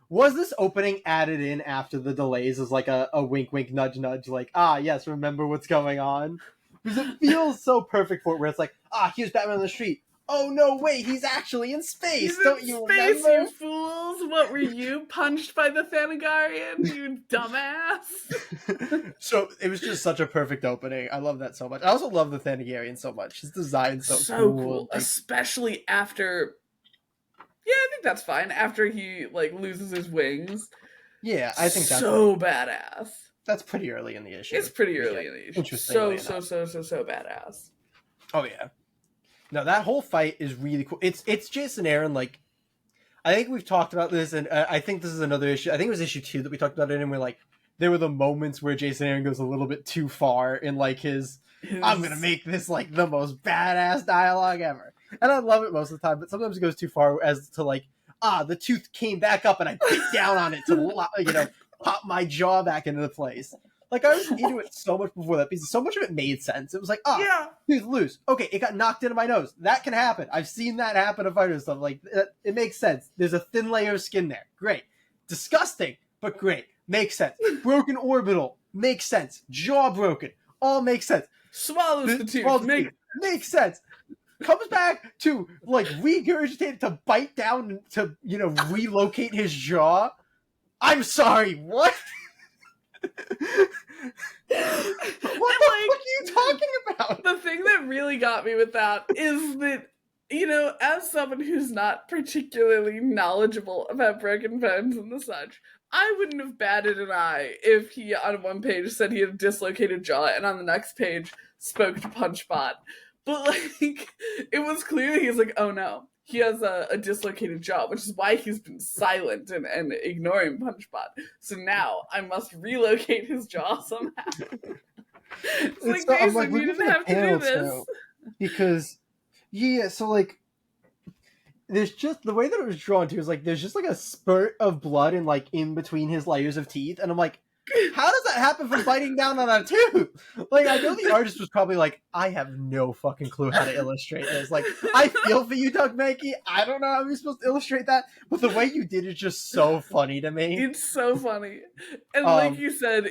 Was this opening added in after the delays as like a wink, wink, nudge, nudge, like, yes, remember what's going on? Because it feels so perfect for it, where it's like, here's Batman on the street. Oh, no, wait, he's actually in space. Don't you remember? You fools. What were you, punched by the Thanagarian, you dumbass? So it was just such a perfect opening. I love that so much. I also love the Thanagarian so much. His design's so cool. Like, especially after... Yeah, I think that's fine. After he, like, loses his wings. Yeah, I think that's... So badass. That's pretty early in the issue. It's pretty early in the issue. So badass. Oh, yeah. No, that whole fight is really cool. It's Jason Aaron, like, I think we've talked about this, and I think this is another issue. I think it was issue 2 that we talked about it, and we're like, there were the moments where Jason Aaron goes a little bit too far in, like, his I'm gonna make this, like, the most badass dialogue ever. And I love it most of the time, but sometimes it goes too far as to, like, the tooth came back up and I bit down on it to, pop my jaw back into the place. Like, I was into it so much before that because so much of it made sense. It was like, tooth loose. Okay, it got knocked into my nose. That can happen. I've seen that happen to fighters and stuff. Like, it makes sense. There's a thin layer of skin there. Great. Disgusting, but great. Makes sense. Broken orbital. Makes sense. Jaw broken. All makes sense. Swallows the tooth. Makes sense. Comes back to, like, regurgitate to bite down to, relocate his jaw. I'm sorry, what? What the fuck are you talking about? The thing that really got me with that is that, as someone who's not particularly knowledgeable about broken bones and the such, I wouldn't have batted an eye if he, on one page, said he had a dislocated jaw, and on the next page, spoke to Punchbot. But, like, it was clear that he's like, oh no, he has a dislocated jaw, which is why he's been silent and ignoring Punchbot. So now I must relocate his jaw somehow. It's like, Jason, you didn't have to do this. Because, so, like, there's just, the way that it was drawn to is, like, there's just, like, a spurt of blood in between his layers of teeth, and I'm like, how does that happen from biting down on a tooth? Like, I know the artist was probably like, I have no fucking clue how to illustrate this. Like, I feel for you, Doug Mahnke. I don't know how you're supposed to illustrate that, but the way you did is just so funny to me. It's so funny. And like you said,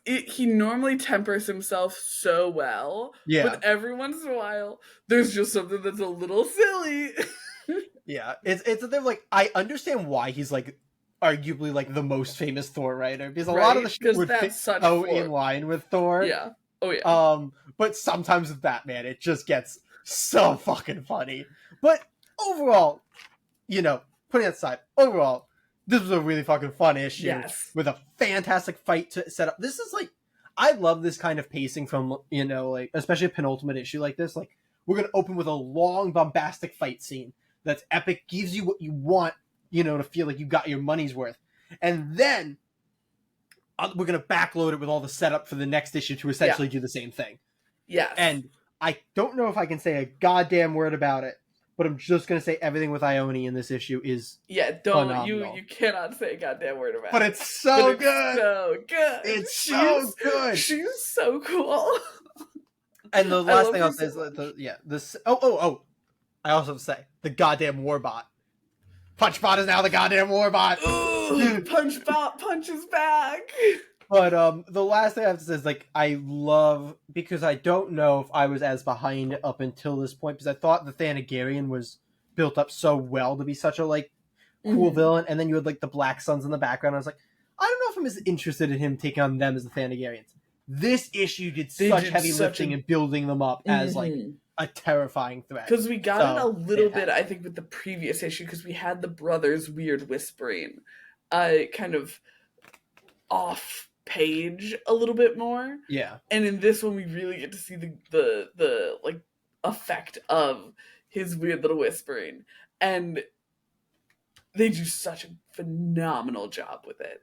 he normally tempers himself so well. Yeah. But every once in a while, there's just something that's a little silly. Yeah. It's a thing, like, I understand why he's, like, arguably, like, the most famous Thor writer, because a lot of the shit would fit so in line with Thor. Yeah. Oh yeah. But sometimes with Batman, it just gets so fucking funny. But overall, putting that aside, overall, this was a really fucking fun issue with a fantastic fight to set up. This is, like, I love this kind of pacing from, like, especially a penultimate issue like this. Like, we're gonna open with a long, bombastic fight scene that's epic, gives you what you want, to feel like you got your money's worth. And then we're going to backload it with all the setup for the next issue to essentially do the same thing. Yes. And I don't know if I can say a goddamn word about it, but I'm just going to say everything with Ione in this issue is phenomenal. You cannot say a goddamn word about it. But it's so good. So good. It's so good. She's so cool. And the last thing I'll say is I also have to say the goddamn Warbot. Punchbot is now the goddamn Warbot. Ooh, Punchbot punches back. But the last thing I have to say is, like, I love, because I don't know if I was as behind up until this point, because I thought the Thanagarian was built up so well to be such a, like, cool villain, and then you had like the Black Suns in the background. I was like, I don't know if I'm as interested in him taking on them as the Thanagarians. This issue did such heavy lifting and building them up as like a terrifying threat. Because we got it a little bit, I think, with the previous issue, because we had the brothers' weird whispering kind of off page a little bit more. Yeah. And in this one, we really get to see the like effect of his weird little whispering. And they do such a phenomenal job with it.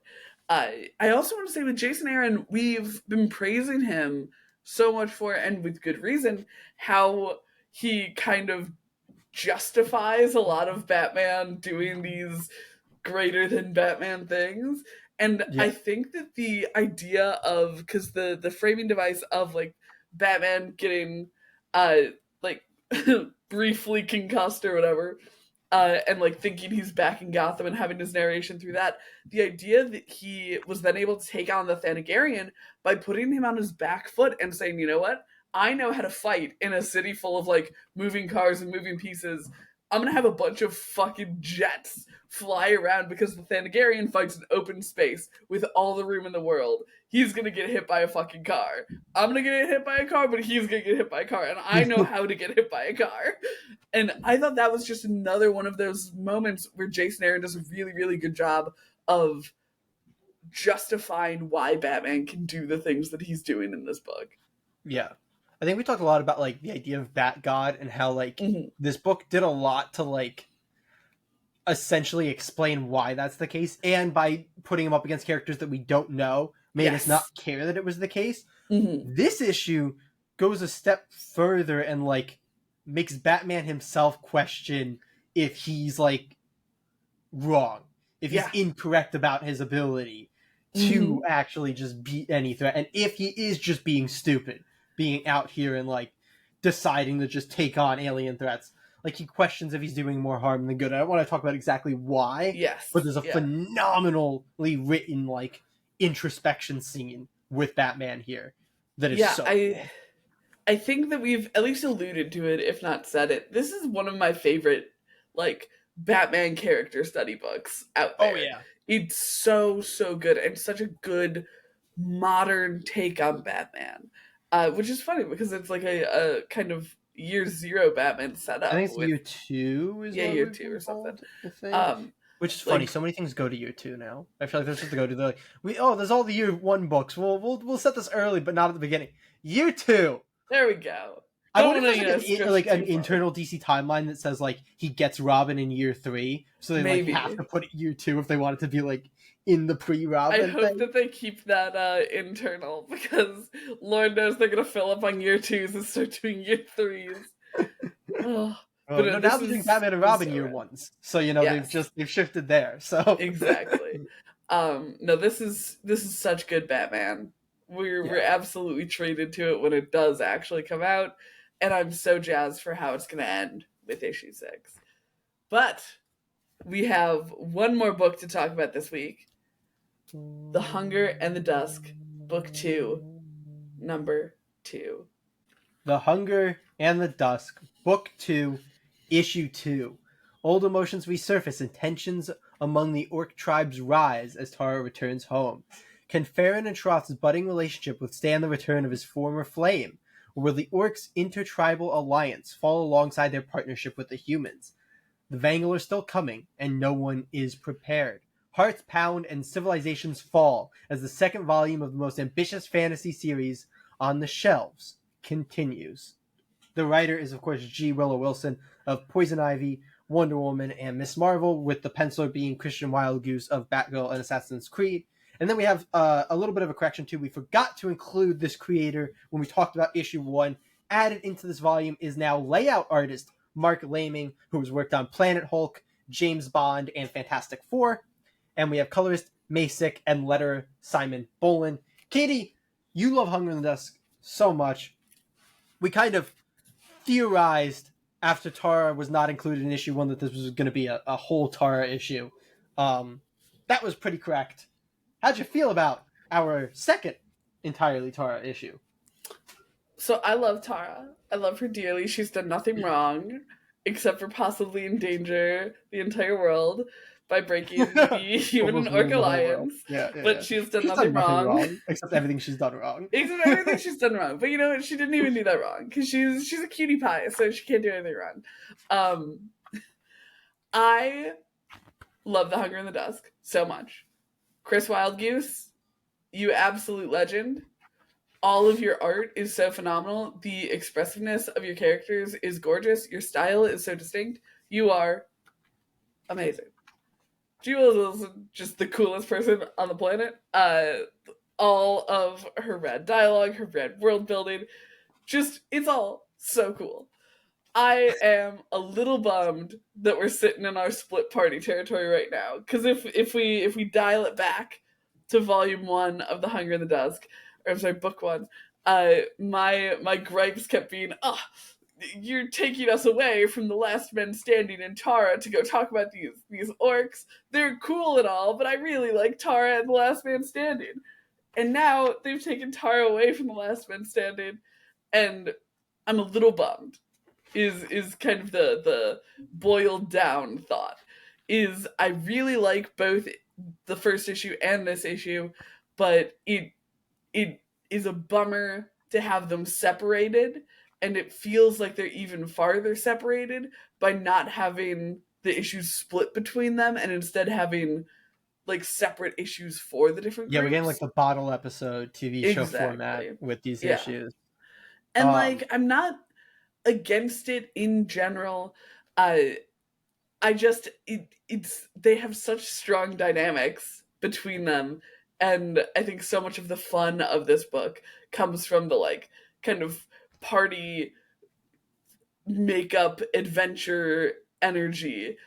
I also want to say with Jason Aaron, we've been praising him so much for, and with good reason, how he kind of justifies a lot of Batman doing these greater than Batman things. And I think that the idea of, because the framing device of like Batman getting like briefly concussed or whatever, and like thinking he's back in Gotham and having his narration through that, the idea that he was then able to take on the Thanagarian by putting him on his back foot and saying, you know what, I know how to fight in a city full of like moving cars and moving pieces. I'm gonna have a bunch of fucking jets fly around because the Thanagarian fights in open space with all the room in the world. He's gonna get hit by a fucking car. I'm gonna get hit by a car, but he's gonna get hit by a car, and I know how to get hit by a car. And I thought that was just another one of those moments where Jason Aaron does a really, really good job of justifying why Batman can do the things that he's doing in this book. Yeah. I think we talked a lot about like the idea of Bat God and how like this book did a lot to like essentially explain why that's the case, and by putting him up against characters that we don't know made us not care that it was the case. This issue goes a step further and like makes Batman himself question if he's like wrong, if he's incorrect about his ability to actually just beat any threat, and if he is just being stupid, being out here and like deciding to just take on alien threats. Like he questions if he's doing more harm than good. I don't want to talk about exactly why. But there's a phenomenally written like introspection scene with Batman here that is so cool. I think that we've at least alluded to it, if not said it. This is one of my favorite like Batman character study books out there. Oh yeah. It's so good and such a good modern take on Batman. Which is funny because it's like a kind of year zero Batman setup. I think it's year 2 is year 2 or something. Which is funny. Like, so many things go to year 2 now. I feel like they're supposed to go to the there's all the year 1 books. We'll set this early, but not at the beginning. Year 2. There we go. I wonder if there's like an internal DC timeline that says like he gets Robin in year 3, so they like have to put it year 2 if they want it to be like in the pre-Robin. I hope that they keep that internal, because Lord knows they're gonna fill up on year 2s and start doing year 3s. But now they're doing Batman and Robin year 1s, so you know they've shifted there. So exactly. No, this is such good Batman. We're absolutely treated to it when it does actually come out, and I'm so jazzed for how it's gonna end with issue 6. But we have one more book to talk about this week. The Hunger and the Dusk, Book 2, Number 2. The Hunger and the Dusk, Book 2, Issue 2. Old emotions resurface and tensions among the orc tribes rise as Tara returns home. Can Farron and Troth's budding relationship withstand the return of his former flame? Or will the orcs' intertribal alliance fall alongside their partnership with the humans? The Vangle are still coming, and no one is prepared. Hearts pound and civilizations fall as the second volume of the most ambitious fantasy series on the shelves continues. The writer is, of course, G. Willow Wilson of Poison Ivy, Wonder Woman, and Miss Marvel, with the penciler being Christian Wildgoose of Batgirl and Assassin's Creed. And then we have a little bit of a correction, too. We forgot to include this creator when we talked about issue 1. Added into this volume is now layout artist Mark Laming, who has worked on Planet Hulk, James Bond, and Fantastic Four. And we have colorist Masick and letterer Simon Bolin. Katie, you love Hunger in the Dusk so much. We kind of theorized after Tara was not included in issue 1 that this was going to be a whole Tara issue. That was pretty correct. How'd you feel about our second entirely Tara issue? So I love Tara. I love her dearly. She's done nothing wrong except for possibly endanger the entire world. by breaking the human and Almost orc ruined the whole world. alliance. Yeah, But she's done she's nothing done nothing wrong. except everything she's done wrong. Except everything she's done wrong. But you know what? She didn't even do that wrong because she's a cutie pie, so she can't do anything wrong. I love The Hunger in the Dusk so much. Chris Wildgoose, you absolute legend. All of your art is so phenomenal. The expressiveness of your characters is gorgeous. Your style is so distinct. You are amazing. Jules is just the coolest person on the planet. All of her rad dialogue, her rad world building, it's all so cool. I am a little bummed that we're sitting in our split party territory right now. Because if we dial it back to volume 1 of The Hunger in the Dusk, or I'm sorry, book 1, my gripes kept being, you're taking us away from the last men standing and Tara to go talk about these orcs. They're cool and all, but I really like Tara and the last man standing. And now they've taken Tara away from the last man standing, and I'm a little bummed. Is kind of the boiled down thought. Is I really like both the first issue and this issue, but it is a bummer to have them separated, and it feels like they're even farther separated by not having the issues split between them and instead having like separate issues for the different groups. Yeah, we're getting like the bottle episode TV show format with these issues. And like I'm not against it in general. I just they have such strong dynamics between them, and I think so much of the fun of this book comes from the like kind of party makeup adventure energy,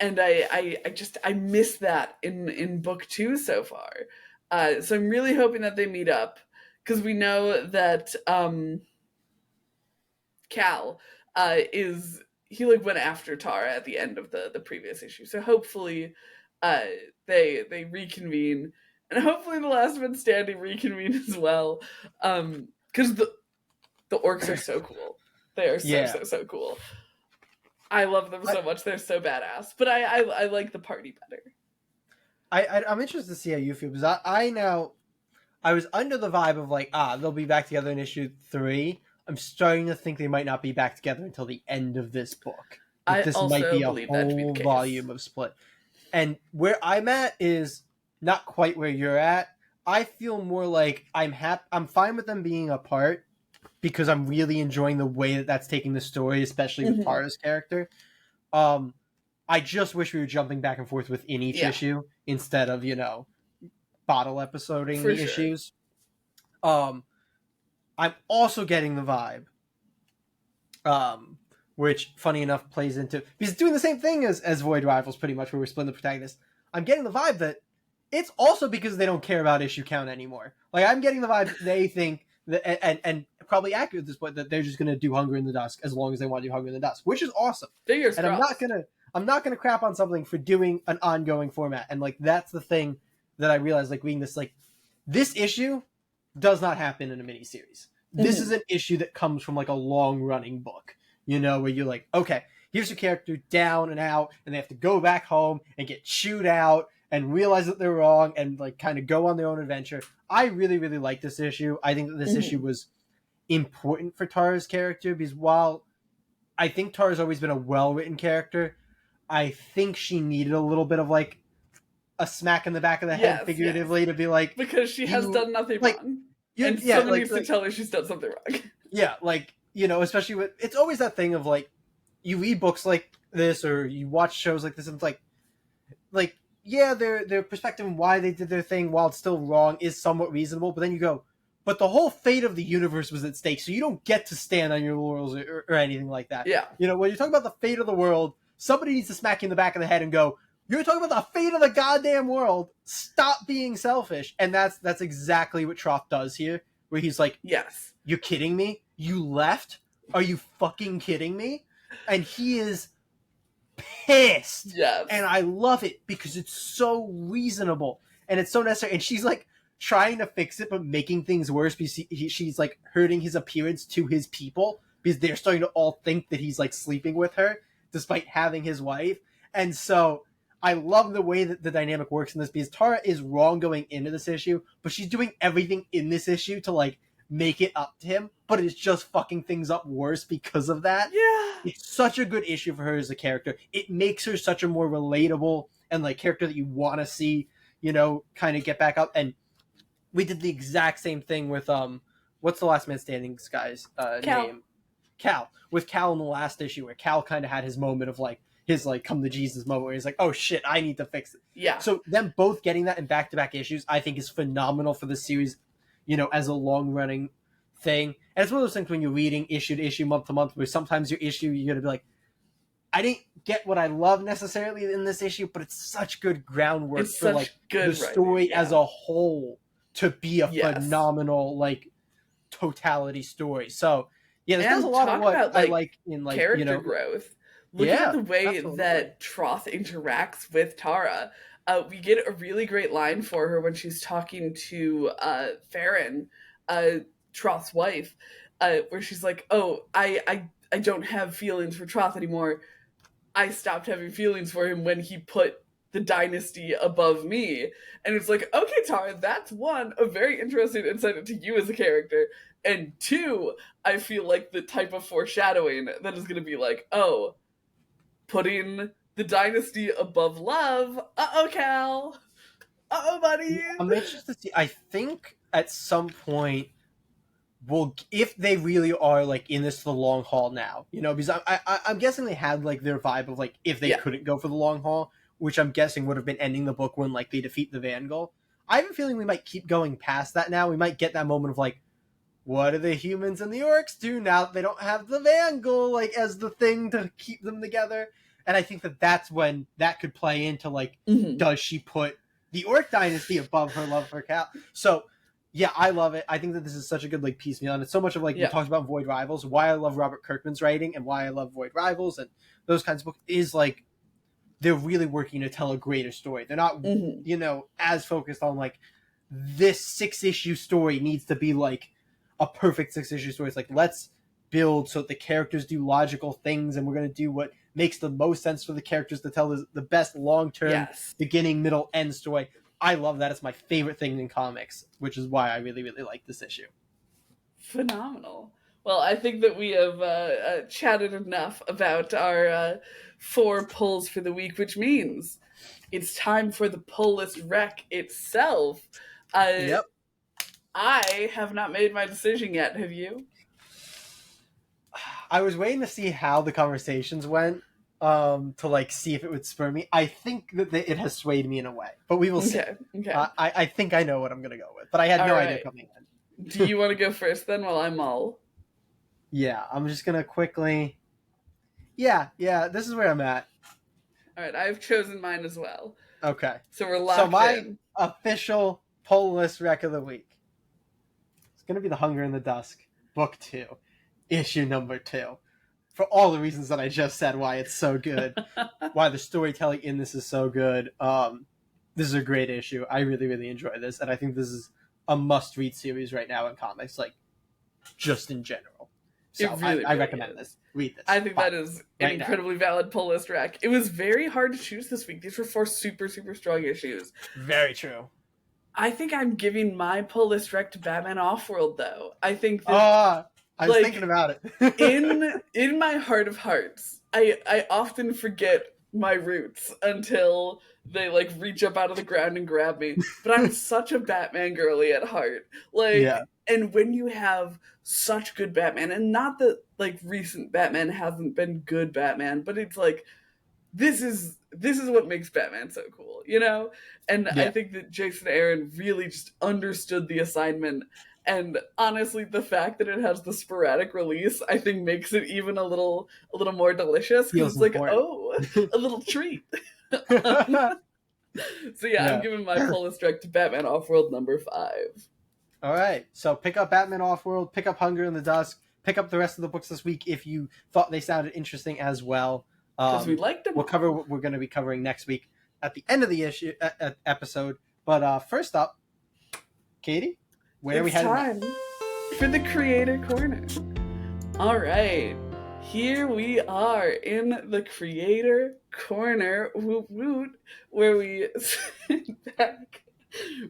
and I miss that in book 2 so far. So I'm really hoping that they meet up, because we know that Cal he like went after Tara at the end of the previous issue. So hopefully they reconvene, and hopefully the last man standing reconvene as well. Because the orcs are so cool. They are so cool. I love them so much. They're so badass. But I like the party better. I'm interested to see how you feel, because I was under the vibe of like, they'll be back together in issue 3. I'm starting to think they might not be back together until the end of this book. This might be a whole volume of split. And where I'm at is not quite where you're at. I feel more like I'm fine with them being apart, because I'm really enjoying the way that that's taking the story, especially with Tara's character. I just wish we were jumping back and forth within each issue instead of, bottle episoding the issues. I'm also getting the vibe, which, funny enough, plays into... Because it's doing the same thing as Void Rivals, pretty much, where we're splitting the protagonist. I'm getting the vibe that it's also because they don't care about issue count anymore. Like, I'm getting the vibe they think, that, and probably accurate at this point, that they're just going to do Hunger in the Dusk as long as they want to do Hunger in the Dusk, which is awesome. Fingers and crossed. I'm not gonna crap on something for doing an ongoing format. And, like, that's the thing that I realized, like, reading this, like, this issue does not happen in a miniseries. This is an issue that comes from like a long running book, where you're like, okay, here's your character down and out, and they have to go back home and get chewed out and realize that they're wrong and like kind of go on their own adventure. I really, really like this issue. I think that this issue was important for Tara's character, because while I think Tara's always been a well-written character, I think she needed a little bit of like a smack in the back of the head, figuratively, to be like, because she has done nothing wrong. And someone needs to tell her she's done something wrong. Yeah, like, especially with... It's always that thing of, like, you read books like this, or you watch shows like this, and it's like, yeah, their perspective on why they did their thing, while it's still wrong, is somewhat reasonable, but then you go, but the whole fate of the universe was at stake, so you don't get to stand on your laurels or anything like that. Yeah. When you're talking about the fate of the world, somebody needs to smack you in the back of the head and go, you're talking about the fate of the goddamn world. Stop being selfish. And that's exactly what Troth does here, where he's like, yes, you're kidding me? You left? Are you fucking kidding me? And he is pissed. Yes. And I love it because it's so reasonable and it's so necessary. And she's like trying to fix it, but making things worse because she's like hurting his appearance to his people, because they're starting to all think that he's like sleeping with her despite having his wife. And so I love the way that the dynamic works in this because Tara is wrong going into this issue, but she's doing everything in this issue to like make it up to him, but it's just fucking things up worse because of that. Yeah. It's such a good issue for her as a character. It makes her such a more relatable and like character that you want to see, you know, kind of get back up. And we did the exact same thing with what's the Last Man Standing's guy's name? Cal. With Cal in the last issue, where Cal kind of had his moment of like his like come to Jesus moment where he's like, oh shit, I need to fix it. Yeah. So them both getting that in back-to-back issues, I think is phenomenal for the series, you know, as a long-running thing. And it's one of those things when you're reading issue to issue, month to month, where sometimes your issue, you're going to be like, I didn't get what I love necessarily in this issue, but it's such good groundwork for like the story as a whole to be a phenomenal like totality story. So yeah, this does a lot of what about, like, I like in like character you know growth. Look at the way that Troth interacts with Tara. We get a really great line for her when she's talking to Farron, Troth's wife, where she's like, "Oh, I don't have feelings for Troth anymore. I stopped having feelings for him when he put the dynasty above me." And it's like, okay, Tara, that's one, a very interesting insight into you as a character. And two, I feel like the type of foreshadowing that is going to be like, oh, putting the dynasty above love. Uh-oh, Cal. Uh-oh, buddy. I'm interested to see. I think at some point, if they really are like in this for the long haul now, you know, because I'm guessing they had like their vibe of like if they couldn't go for the long haul, which I'm guessing would have been ending the book when like they defeat the Vanguard. I have a feeling we might keep going past that now. We might get that moment of like, what do the humans and the orcs do now that they don't have the Vanguard like as the thing to keep them together? And I think that that's when that could play into like, does she put the Orc Dynasty above her love for Cal? So yeah, I love it. I think that this is such a good like piecemeal, and it's so much of like we talked about Void Rivals. Why I love Robert Kirkman's writing and why I love Void Rivals and those kinds of books is like they're really working to tell a greater story. They're not you know as focused on like this 6-issue story needs to be like a perfect 6-issue story. It's like let's build so that the characters do logical things, and we're going to do what makes the most sense for the characters to tell the best long-term beginning, middle, end story. I love that. It's my favorite thing in comics, which is why I really, really like this issue. Phenomenal. Well, I think that we have chatted enough about our 4 pulls for the week, which means it's time for the pull list rec itself. Yep. I have not made my decision yet. Have you? I was waiting to see how the conversations went to like see if it would spur me. I think that it has swayed me in a way, but we will see. Okay. I think I know what I'm going to go with, but I had no idea coming in. Do you want to go first then while I mull? Yeah, I'm just going to quickly... Yeah, this is where I'm at. All right, I've chosen mine as well. Okay. So we're locked in. So my official pull list rec of the week. It's going to be The Hunger in the Dusk, Book 2. Issue number 2. For all the reasons that I just said, why it's so good, why the storytelling in this is so good. This is a great issue. I really, really enjoy this, and I think this is a must-read series right now in comics, like just in general. So I recommend this. Read this. I think that is an incredibly valid pull list rec. It was very hard to choose this week. These were 4 super, super strong issues. Very true. I think I'm giving my pull list rec to Batman Offworld, though. I think that... I was thinking about it. in my heart of hearts, I often forget my roots until they like reach up out of the ground and grab me. But I'm such a Batman girly at heart. And when you have such good Batman, and not that like recent Batman hasn't been good Batman, but it's like this is what makes Batman so cool, you know? And I think that Jason Aaron really just understood the assignment. And honestly, the fact that it has the sporadic release, I think makes it even a little more delicious. Because it's like, a little treat. I'm giving my pull list rec to Batman Offworld number 5. All right. So pick up Batman Offworld, pick up Hunger in the Dusk, pick up the rest of the books this week if you thought they sounded interesting as well. Because we liked them. We'll cover what we're going to be covering next week at the end of the episode. But first up, Katie? Where are we headed? It's time for the Creator Corner. All right. Here we are in the creator corner, woot woot, where we sit back,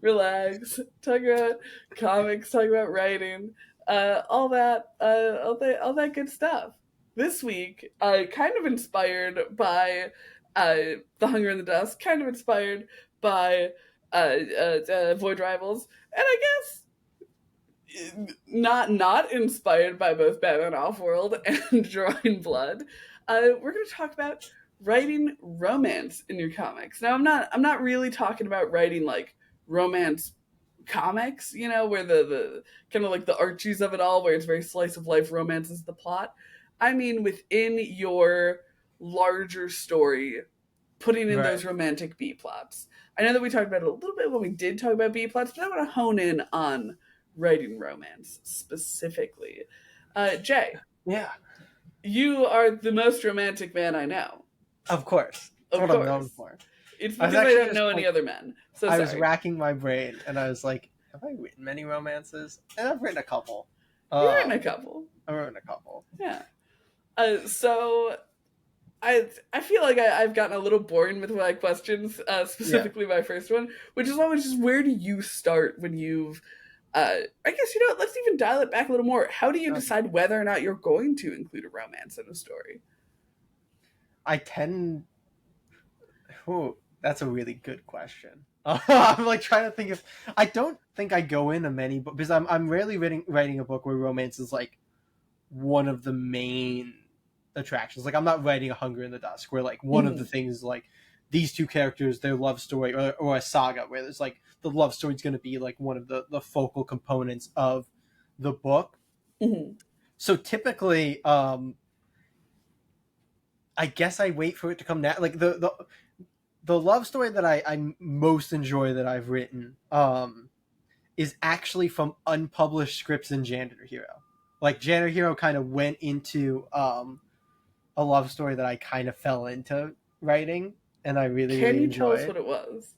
relax, talk about comics, talk about writing, all that good stuff. This week, kind of inspired by The Hunger and the Dusk, kind of inspired by Void Rivals, and I guess not inspired by both Batman Offworld and Drawing Blood. We're going to talk about writing romance in your comics. Now, I'm not really talking about writing like romance comics, you know, where the kind of like the Archies of it all, where it's very slice of life romance is the plot. I mean, within your larger story, putting in those romantic B plots. I know that we talked about it a little bit when we did talk about B plots, but I want to hone in on writing romance specifically. Jay. Yeah. You are the most romantic man I know. Of course. That's what I'm known for. It's because I don't know any other men. So I was racking my brain and I was like, have I written many romances? And I've written a couple. You've written a couple. I've written a couple. Yeah. So I feel like I've gotten a little boring with my questions, specifically my first one, which is always just where do you start when you've I guess, you know, let's even dial it back a little more. How do you decide whether or not you're going to include a romance in a story? That's a really good question. I'm like trying to think I don't think I go into many books because I'm rarely writing a book where romance is like one of the main attractions. Like I'm not writing a Hunger in the Dusk where like one of the things like these two characters, their love story, or a saga where there's like the love story is going to be like one of the focal components of the book. So typically, I guess I wait for it to come now. Like the love story that I most enjoy that I've written is actually from unpublished scripts in Janitor Hero. Like Janitor Hero kind of went into a love story that I kind of fell into writing, and I really enjoyed. Can you tell us what it was?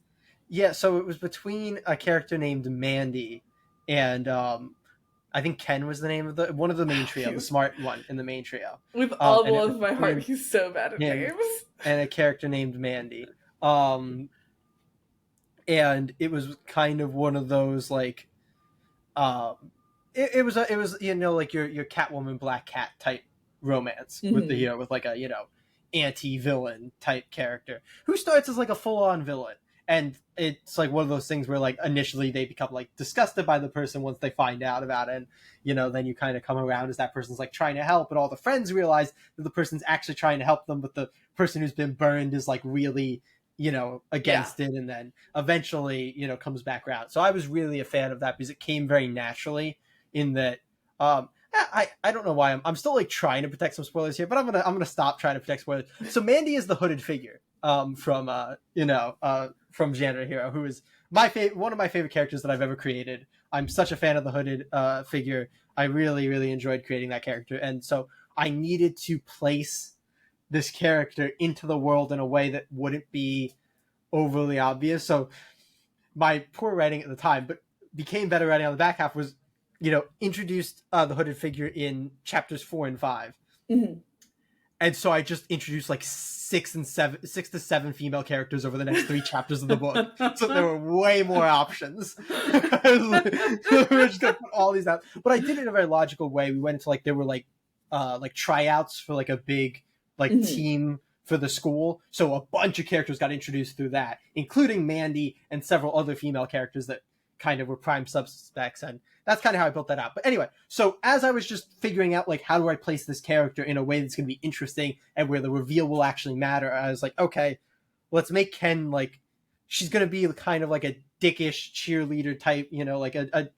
Yeah, so it was between a character named Mandy and I think Ken was the name of one of the main trio, the smart one in the main trio. With all the love of my heart, he's so bad at names. And a character named Mandy. And it was kind of one of those like it was you know like your Catwoman Black Cat type romance with the hero with like a, you know, anti-villain type character who starts as like a full-on villain. And it's like one of those things where like initially they become like disgusted by the person once they find out about it. And, you know, then you kind of come around as that person's like trying to help, and all the friends realize that the person's actually trying to help them, but the person who's been burned is like really, you know, against it. And then eventually, you know, comes back around. So I was really a fan of that because it came very naturally in that, I don't know why I'm still like trying to protect some spoilers here, but I'm gonna stop trying to protect spoilers. So Mandy is the hooded figure from Janitor Hero, who is one of my favorite characters that I've ever created. I'm such a fan of the hooded figure. I really, really enjoyed creating that character, and so I needed to place this character into the world in a way that wouldn't be overly obvious. So my poor writing at the time, but became better writing on the back half, was, you know, introduced the hooded figure in chapters 4 and 5. And so I just introduced like 6 to 7 female characters over the next 3 chapters of the book. So there were way more options. We're just gonna put all these out. But I did it in a very logical way. We went into like, there were like tryouts for like a big like team for the school. So a bunch of characters got introduced through that, including Mandy and several other female characters that kind of were prime suspects. And that's kind of how I built that out. But anyway, so as I was just figuring out like, how do I place this character in a way that's going to be interesting and where the reveal will actually matter, I was like, okay, let's make Ken like, she's going to be kind of like a dickish cheerleader type, you know, like a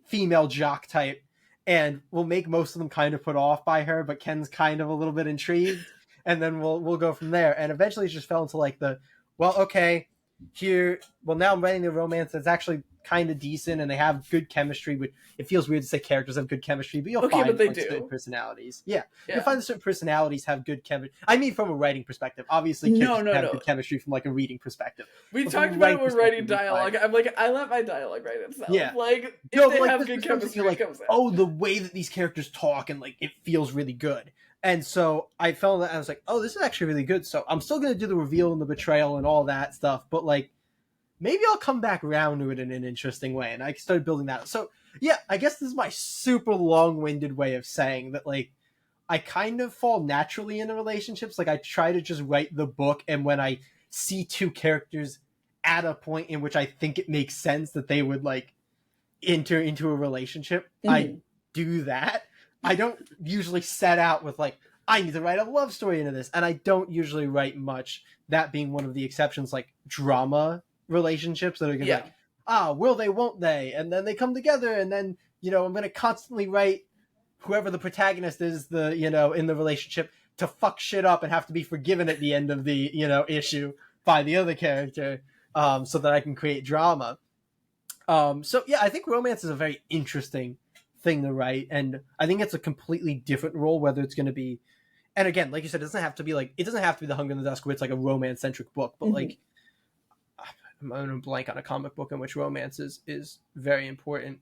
female jock type, and we'll make most of them kind of put off by her, but Ken's kind of a little bit intrigued, and then we'll go from there. And eventually it just fell into like now I'm writing the romance that's actually kind of decent, and they have good chemistry. But it feels weird to say characters have good chemistry, but you'll find certain personalities. Yeah, you'll find that certain personalities have good chemistry. I mean, from a writing perspective, obviously, characters have good chemistry from like a reading perspective. We talked about it when writing dialogue. I'm like, I let my dialogue write itself. Yeah, like if they have good chemistry, like, oh, the way that these characters talk and like it feels really good. And so I felt that I was like, oh, this is actually really good. So I'm still going to do the reveal and the betrayal and all that stuff, but like maybe I'll come back around to it in an interesting way. And I started building that. So yeah, I guess this is my super long-winded way of saying that, like, I kind of fall naturally into relationships. Like, I try to just write the book, and when I see two characters at a point in which I think it makes sense that they would like enter into a relationship, I do that. I don't usually set out with like, I need to write a love story into this, and I don't usually write much, that being one of the exceptions, like drama relationships that are gonna be like, will they, won't they, and then they come together, and then, you know, I'm gonna constantly write whoever the protagonist is, the, you know, in the relationship, to fuck shit up and have to be forgiven at the end of the, you know, issue by the other character, so that I can create drama. So yeah, I think romance is a very interesting thing to write, and I think it's a completely different role, whether it's going to be, and again, like you said, it doesn't have to be the Hunger in the Dusk where it's like a romance centric book, but like, I'm going to blank on a comic book in which romance is very important.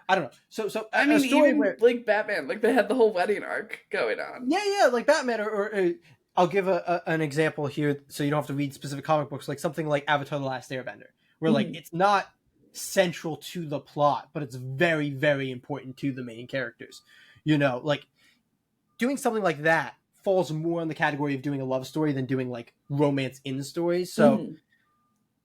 I don't know. So I mean, even like Batman, like they had the whole wedding arc going on. Yeah, like Batman, or I'll give an example here, so you don't have to read specific comic books, like something like Avatar: The Last Airbender, where like it's not central to the plot, but it's very, very important to the main characters. You know, like doing something like that falls more in the category of doing a love story than doing like romance in stories. So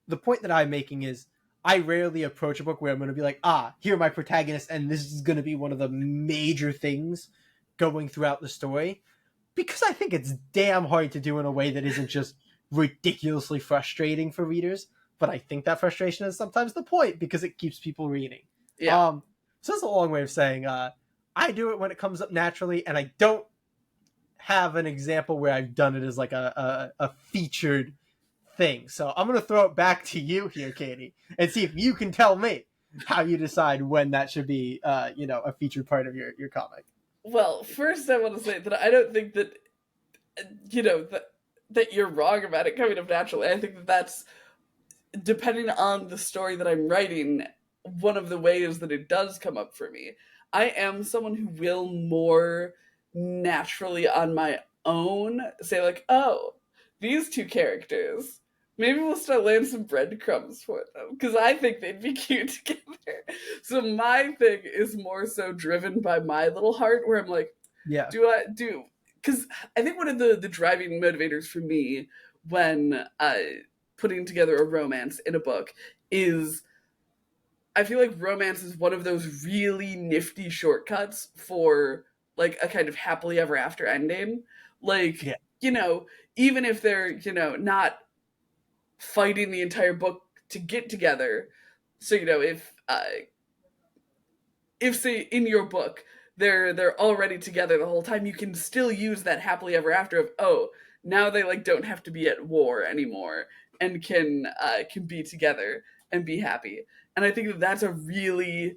the point that I'm making is, I rarely approach a book where I'm going to be like, here are my protagonists, and this is going to be one of the major things going throughout the story, because I think it's damn hard to do in a way that isn't just ridiculously frustrating for readers. But I think that frustration is sometimes the point, because it keeps people reading. Yeah. So that's a long way of saying I do it when it comes up naturally, and I don't have an example where I've done it as like a featured thing. So I'm going to throw it back to you here, Katie, and see if you can tell me how you decide when that should be, you know, a featured part of your comic. Well, first I want to say that I don't think that, you know, that you're wrong about it coming up naturally. I think that that's, depending on the story that I'm writing, one of the ways that it does come up for me. I am someone who will more naturally on my own say like, oh, these two characters, maybe we'll start laying some breadcrumbs for them, because I think they'd be cute together. So my thing is more so driven by my little heart, where I'm like, yeah, because I think one of the driving motivators for me when putting together a romance in a book is, I feel like romance is one of those really nifty shortcuts for like a kind of happily ever after ending. Like, yeah, you know, even if they're, you know, not fighting the entire book to get together. So, you know, if say in your book they're already together the whole time, you can still use that happily ever after of, oh, now they like don't have to be at war anymore and can be together and be happy. And I think that that's a really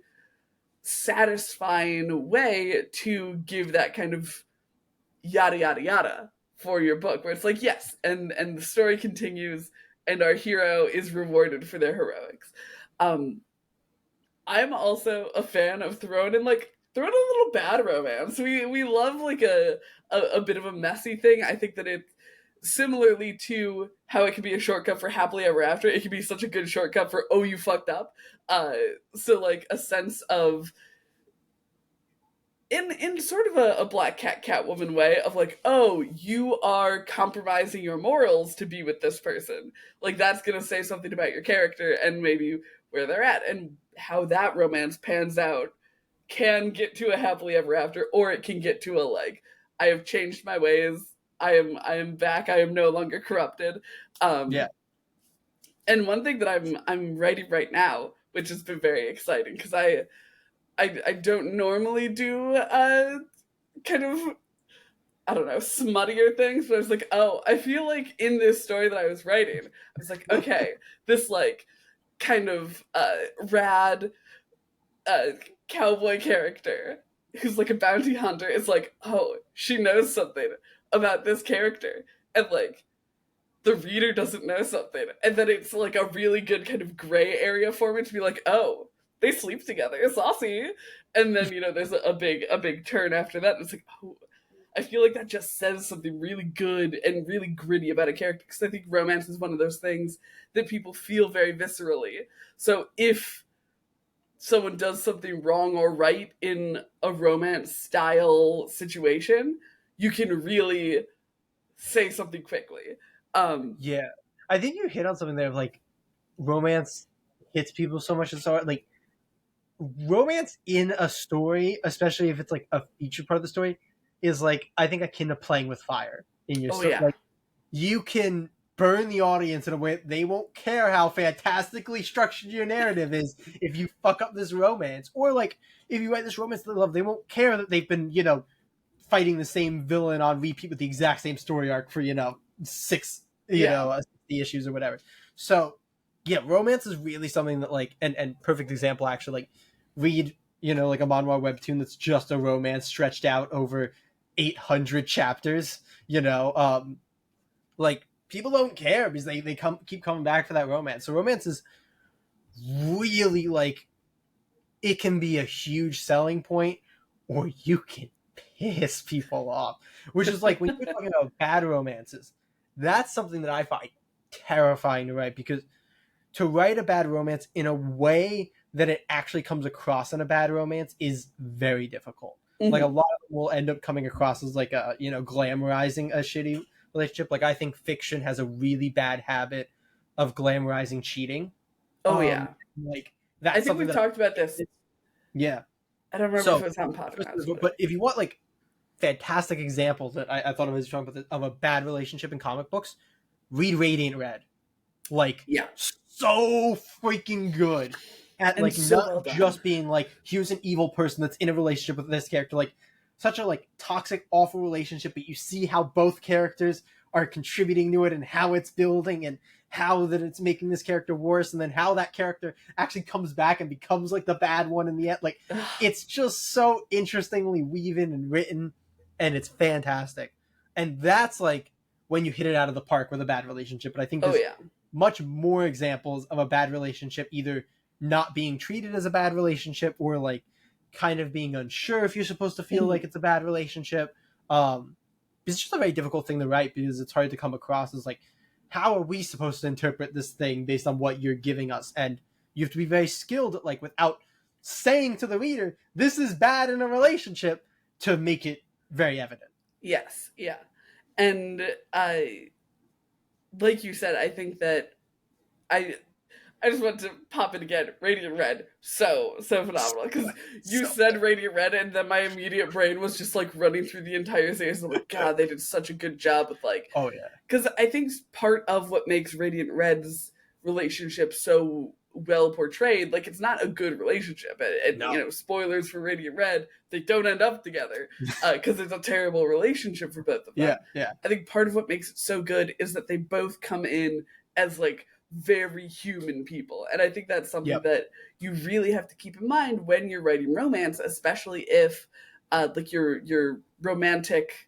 satisfying way to give that kind of yada yada yada for your book, where it's like, yes, and the story continues and our hero is rewarded for their heroics. I'm also a fan of throwing in a little bad romance. We love like a bit of a messy thing. I think that it, similarly to how it can be a shortcut for happily ever after, it can be such a good shortcut for, oh, you fucked up. So like a sense of, in sort of a black cat Catwoman way of like, oh, you are compromising your morals to be with this person. Like that's gonna say something about your character and maybe where they're at, and how that romance pans out can get to a happily ever after, or it can get to a like, I have changed my ways. I am back. I am no longer corrupted. yeah. And one thing that I'm writing right now, which has been very exciting, because I don't normally do kind of, I don't know, smuttier things, but I was like, oh, I feel like in this story that I was writing, I was like, okay, this like kind of rad cowboy character who's like a bounty hunter is like, oh, she knows something about this character, and like the reader doesn't know something, and then it's like a really good kind of gray area for me to be like, oh, they sleep together, saucy, and then, you know, there's a big turn after that, and it's like, oh, I feel like that just says something really good and really gritty about a character, because I think romance is one of those things that people feel very viscerally. So if someone does something wrong or right in a romance style situation, you can really say something quickly. Yeah, I think you hit on something there of like romance hits people so much. And so like romance in a story, especially if it's like a feature part of the story, is like I think akin to playing with fire in your oh story. yeah, Like you can burn the audience in a way they won't care how fantastically structured your narrative is if you fuck up this romance, or like if you write this romance they love, they won't care that they've been fighting the same villain on repeat with the exact same story arc for six yeah. 60 issues or whatever. So yeah, romance is really something that like and perfect example actually, like read like a manhwa webtoon that's just a romance stretched out over 800 chapters. Like people don't care because they keep coming back for that romance. So romance is really like it can be a huge selling point, or you can piss people off. Which is like when you're talking about bad romances, that's something that I find terrifying to write, because to write a bad romance in a way that it actually comes across in a bad romance is very difficult. Like a Hmm. lot of them will end up coming across as like a glamorizing a shitty relationship. Like I think fiction has a really bad habit of glamorizing cheating. Oh Um, yeah. like I that's think something we've that talked about this. yeah. I don't remember if So, it was on podcast, but but if you want like fantastic examples that I thought of as strong, but of a bad relationship in comic books, read Radiant Red. Like yeah, so freaking good at and like so not well done. just being like here's an evil person that's in a relationship with this character, like such a like toxic awful relationship, but you see how both characters are contributing to it and how it's building and how that it's making this character worse, and then how that character actually comes back and becomes like the bad one in the end. Like it's just so interestingly weaving and written, and it's fantastic. And that's like when you hit it out of the park with a bad relationship. But I think Oh there's yeah. much more examples of a bad relationship either not being treated as a bad relationship, or like kind of being unsure if you're supposed to feel like Mhm. it's a bad relationship. It's just a very difficult thing to write, because it's hard to come across as like, how are we supposed to interpret this thing based on what you're giving us? And you have to be very skilled at like without saying to the reader this is bad in a relationship, to make it very evident. Yes, yeah. And I, like you said, I think that I I just want to pop it again. Radiant Red, so phenomenal. Because you So said Radiant Red, and then my immediate brain was just like running through the entire series. I'm like, God, they did such a good job with like. oh yeah. Because I think part of what makes Radiant Red's relationship so well portrayed, like it's not a good relationship, and No. spoilers for Radiant Red, they don't end up together because it's a terrible relationship for both of them. Yeah, yeah. I think part of what makes it so good is that they both come in as like very human people. And I think that's something Yep. that you really have to keep in mind when you're writing romance, especially if like your romantic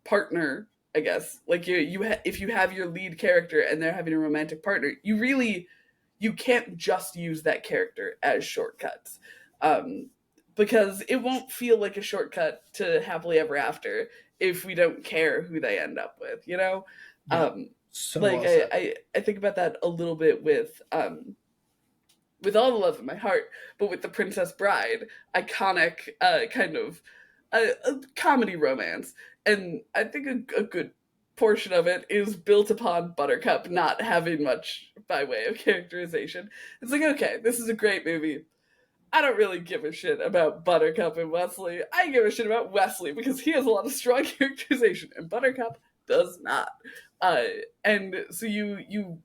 partner, I guess, like if you have your lead character and they're having a romantic partner, you can't just use that character as shortcuts. Um because it won't feel like a shortcut to happily ever after if we don't care who they end up with. Yep. um So like well said. I think about that a little bit with all the love in my heart, but with the Princess Bride, iconic kind of a comedy romance, and I think a good portion of it is built upon Buttercup not having much by way of characterization. It's like, okay, this is a great movie. I don't really give a shit about Buttercup and Wesley. I give a shit about Wesley because he has a lot of strong characterization, and Buttercup does not. Uh, and so you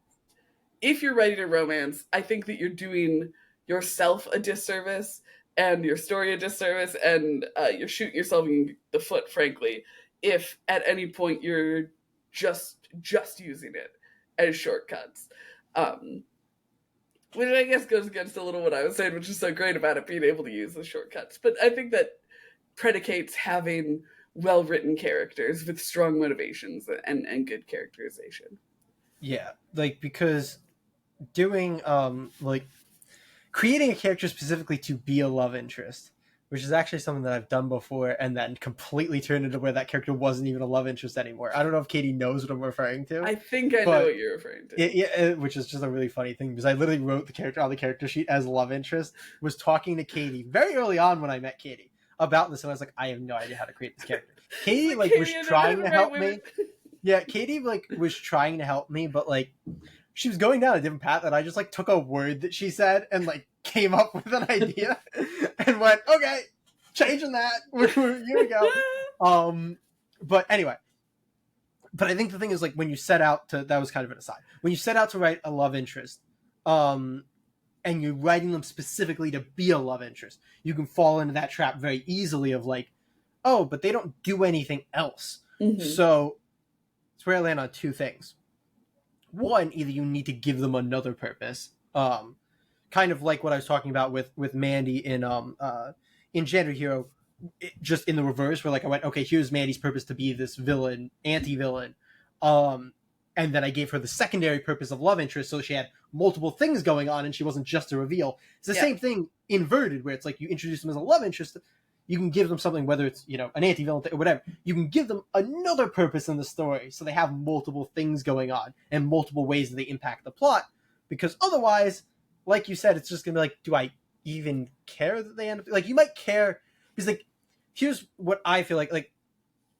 if you're writing a romance, I think that you're doing yourself a disservice and your story a disservice, and you're shooting yourself in the foot, frankly, if at any point you're just using it as shortcuts. Um, which I guess goes against a little what I was saying, which is so great about it being able to use the shortcuts. But I think that predicates having well written characters with strong motivations and good characterization. Yeah, like because doing like creating a character specifically to be a love interest which is actually something that I've done before and then completely turned into where that character wasn't even a love interest anymore. I don't know if Katie knows what I'm referring to. I think I know what you're referring to. Which is just a really funny thing because I literally wrote the character on the character sheet as love interest, was talking to Katie very early on when I met Katie about this, and I was like, I have no idea how to create this character. Katie was trying to help me. Yeah, Katie was trying to help me, but she was going down a different path, and I just took a word that she said and came up with an idea and went, okay, changing that. Here we go. But anyway, but I think the thing is when you set out to, that was kind of an aside, when you set out to write a love interest, and you're writing them specifically to be a love interest, you can fall into that trap very easily of oh, but they don't do anything else. Mm-hmm. So it's where I land on two things. One, either you need to give them another purpose, kind of like what I was talking about with Mandy in Gender Hero, just in the reverse, where I went, okay, here's Mandy's purpose to be this villain, anti-villain, and then I gave her the secondary purpose of love interest, so she had multiple things going on, and she wasn't just a reveal. It's the same thing inverted, where it's you introduce them as a love interest, you can give them something, whether it's an anti-villain or whatever, you can give them another purpose in the story, so they have multiple things going on and multiple ways that they impact the plot, because otherwise, like you said, it's just gonna be do I even care that they end up you might care, because here's what I feel like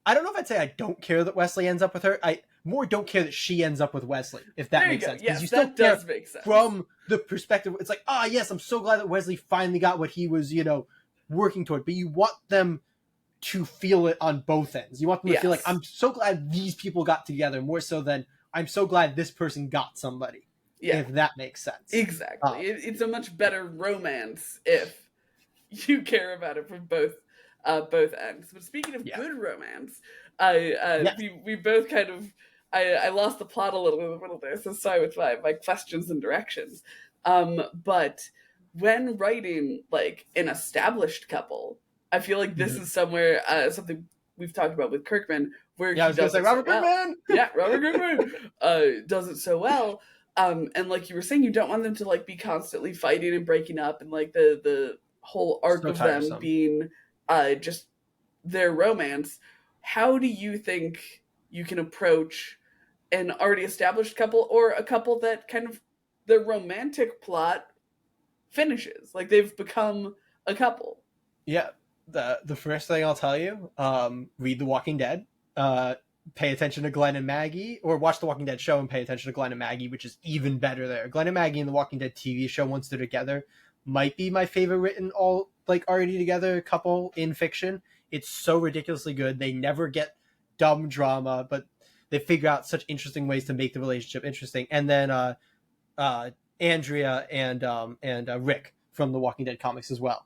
I don't know if I'd say I don't care that Wesley ends up with her. I more don't care that she ends up with Wesley, if that makes sense. Yes, that does make sense. From the perspective, it's yes, I'm so glad that Wesley finally got what he was, working toward. But you want them to feel it on both ends. You want them to feel I'm so glad these people got together, more so than I'm so glad this person got somebody. Yeah. If that makes sense. Exactly. It's a much better romance if you care about it from both ends. But speaking of good romance, we both kind of I lost the plot a little there, so sorry with my questions and directions. But when writing an established couple, I feel like this is somewhere something we've talked about with Kirkman, where I was going to say Robert Kirkman. Yeah, Robert Kirkman does it so well. And like you were saying, you don't want them to be constantly fighting and breaking up, and the whole arc of them being just their romance. How do you think you can approach an already established couple, or a couple that kind of their romantic plot finishes, they've become a couple? Yeah, the first thing I'll tell you, read The Walking Dead, pay attention to Glenn and Maggie, or watch The Walking Dead show and pay attention to Glenn and Maggie, which is even better there. Glenn and Maggie in The Walking Dead TV show, once they're together, might be my favorite written all already together couple in fiction. It's so ridiculously good. They never get dumb drama, but they figure out such interesting ways to make the relationship interesting. And then Andrea and Rick from the Walking Dead comics as well.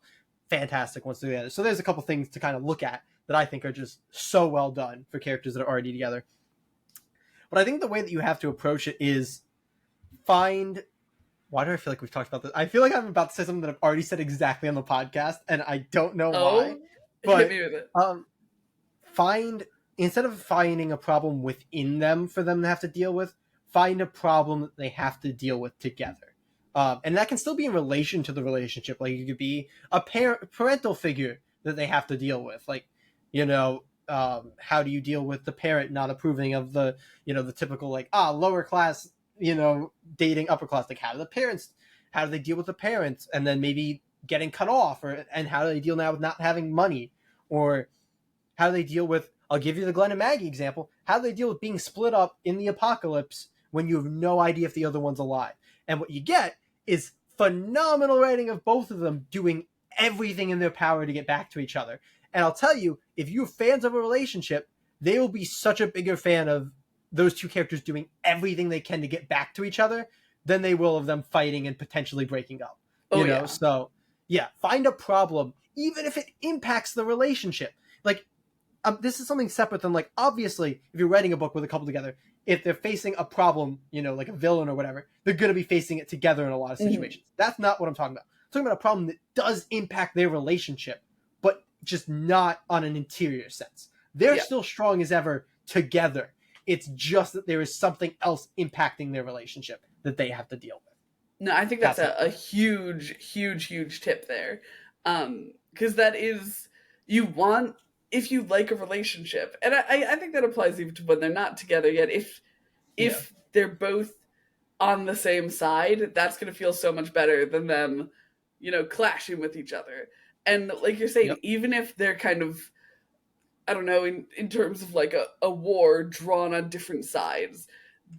Fantastic once they're together. So there's a couple things to kind of look at that I think are just so well done for characters that are already together. But I think the way that you have to approach it is find... Why do I feel like we've talked about this? I feel like I'm about to say something that I've already said exactly on the podcast, and I don't know why. But hit me with it. Instead of finding a problem within them for them to have to deal with, find a problem that they have to deal with together. And that can still be in relation to the relationship. It could be a parental figure that they have to deal with. How do you deal with the parent not approving of the typical lower class, dating upper class? How do they deal with the parents, and then maybe getting cut off, and how do they deal now with not having money, or how do they deal with, I'll give you the Glenn and Maggie example, how do they deal with being split up in the apocalypse when you have no idea if the other one's alive? And what you get is phenomenal writing of both of them doing everything in their power to get back to each other. And I'll tell you, if you're fans of a relationship, they will be such a bigger fan of those two characters doing everything they can to get back to each other than they will of them fighting and potentially breaking up. So yeah, find a problem, even if it impacts the relationship. This is something separate than obviously, if you're writing a book with a couple together, if they're facing a problem, like a villain or whatever, they're going to be facing it together in a lot of situations. Mm-hmm. That's not what I'm talking about. I'm talking about a problem that does impact their relationship, but just not on an interior sense. They're still strong as ever together. It's just that there is something else impacting their relationship that they have to deal with. No, I think that's a huge, huge, huge tip there. Because that is, you want, if you like a relationship, and I think that applies even to when they're not together yet. Yeah. If they're both on the same side, that's going to feel so much better than them, clashing with each other. And like you're saying, Yep. even if they're kind of, I don't know, in terms of like a war drawn on different sides,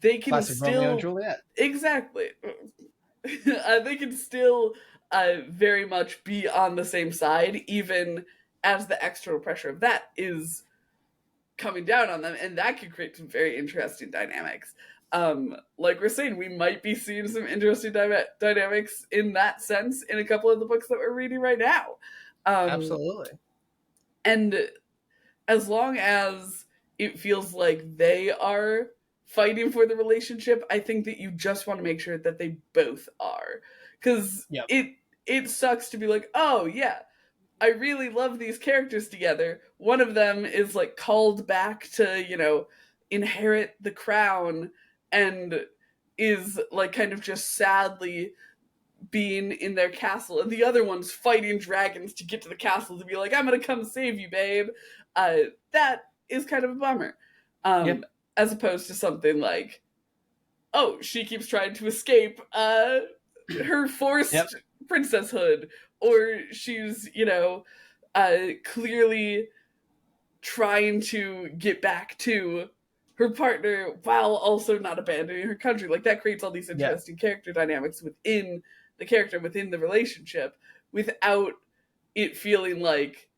they can Classic Romeo and still, Juliet. exactly, they can still very much be on the same side, even as the external pressure of that is coming down on them, and that could create some very interesting dynamics. Like we're saying, we might be seeing some interesting dynamics in that sense in a couple of the books that we're reading right now. Absolutely. And as long as it feels like they are fighting for the relationship, I think that you just want to make sure that they both are. Because Yep. it sucks to be like, oh yeah, I really love these characters together. One of them is like called back to, inherit the crown and is like kind of just sadly being in their castle, and the other one's fighting dragons to get to the castle to be like, I'm gonna come save you, babe. That is kind of a bummer. Yeah. As opposed to something like, oh, she keeps trying to escape her forced Yep. princesshood, or she's, clearly trying to get back to her partner while also not abandoning her country. Like that creates all these Yeah. interesting character dynamics within the character, within the relationship, without it feeling like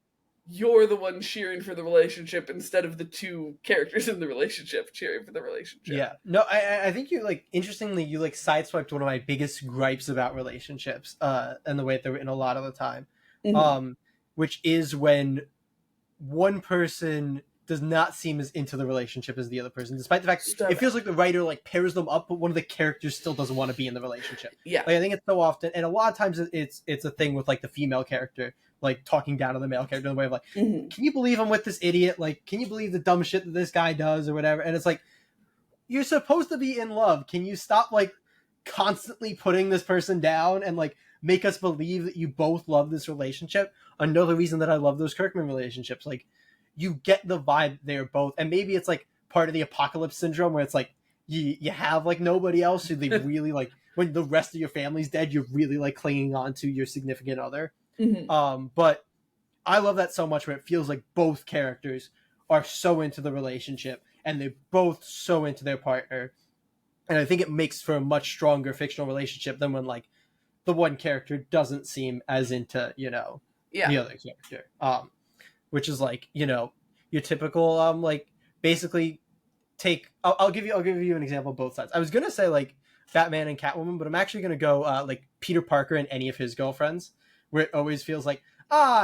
you're the one cheering for the relationship instead of the two characters in the relationship cheering for the relationship. Yeah. No, I think you like, interestingly, you like sideswiped one of my biggest gripes about relationships, and the way they're written a lot of the time. Mm-hmm. Which is when one person does not seem as into the relationship as the other person, despite the fact it feels like the writer like pairs them up, but one of the characters still doesn't want to be in the relationship. Yeah. Like I think it's so often, and a lot of times it's a thing with like the female character like talking down to the male character in the way of like, Mm-hmm. can you believe I'm with this idiot? Like, can you believe the dumb shit that this guy does or whatever? And it's like, you're supposed to be in love. Can you stop like constantly putting this person down and like make us believe that you both love this relationship? Another reason that I love those Kirkman relationships, like you get the vibe they're both, and maybe it's like part of the apocalypse syndrome where it's like you have like nobody else who they really like, when the rest of your family's dead, you're really like clinging on to your significant other. Mm-hmm. But I love that so much where it feels like both characters are so into the relationship and they're both so into their partner, and I think it makes for a much stronger fictional relationship than when like the one character doesn't seem as into Yeah. the other character, which is like your typical like basically take I'll give you an example of both sides. I was gonna say like Batman and Catwoman, but I'm actually gonna go like Peter Parker and any of his girlfriends, where it always feels like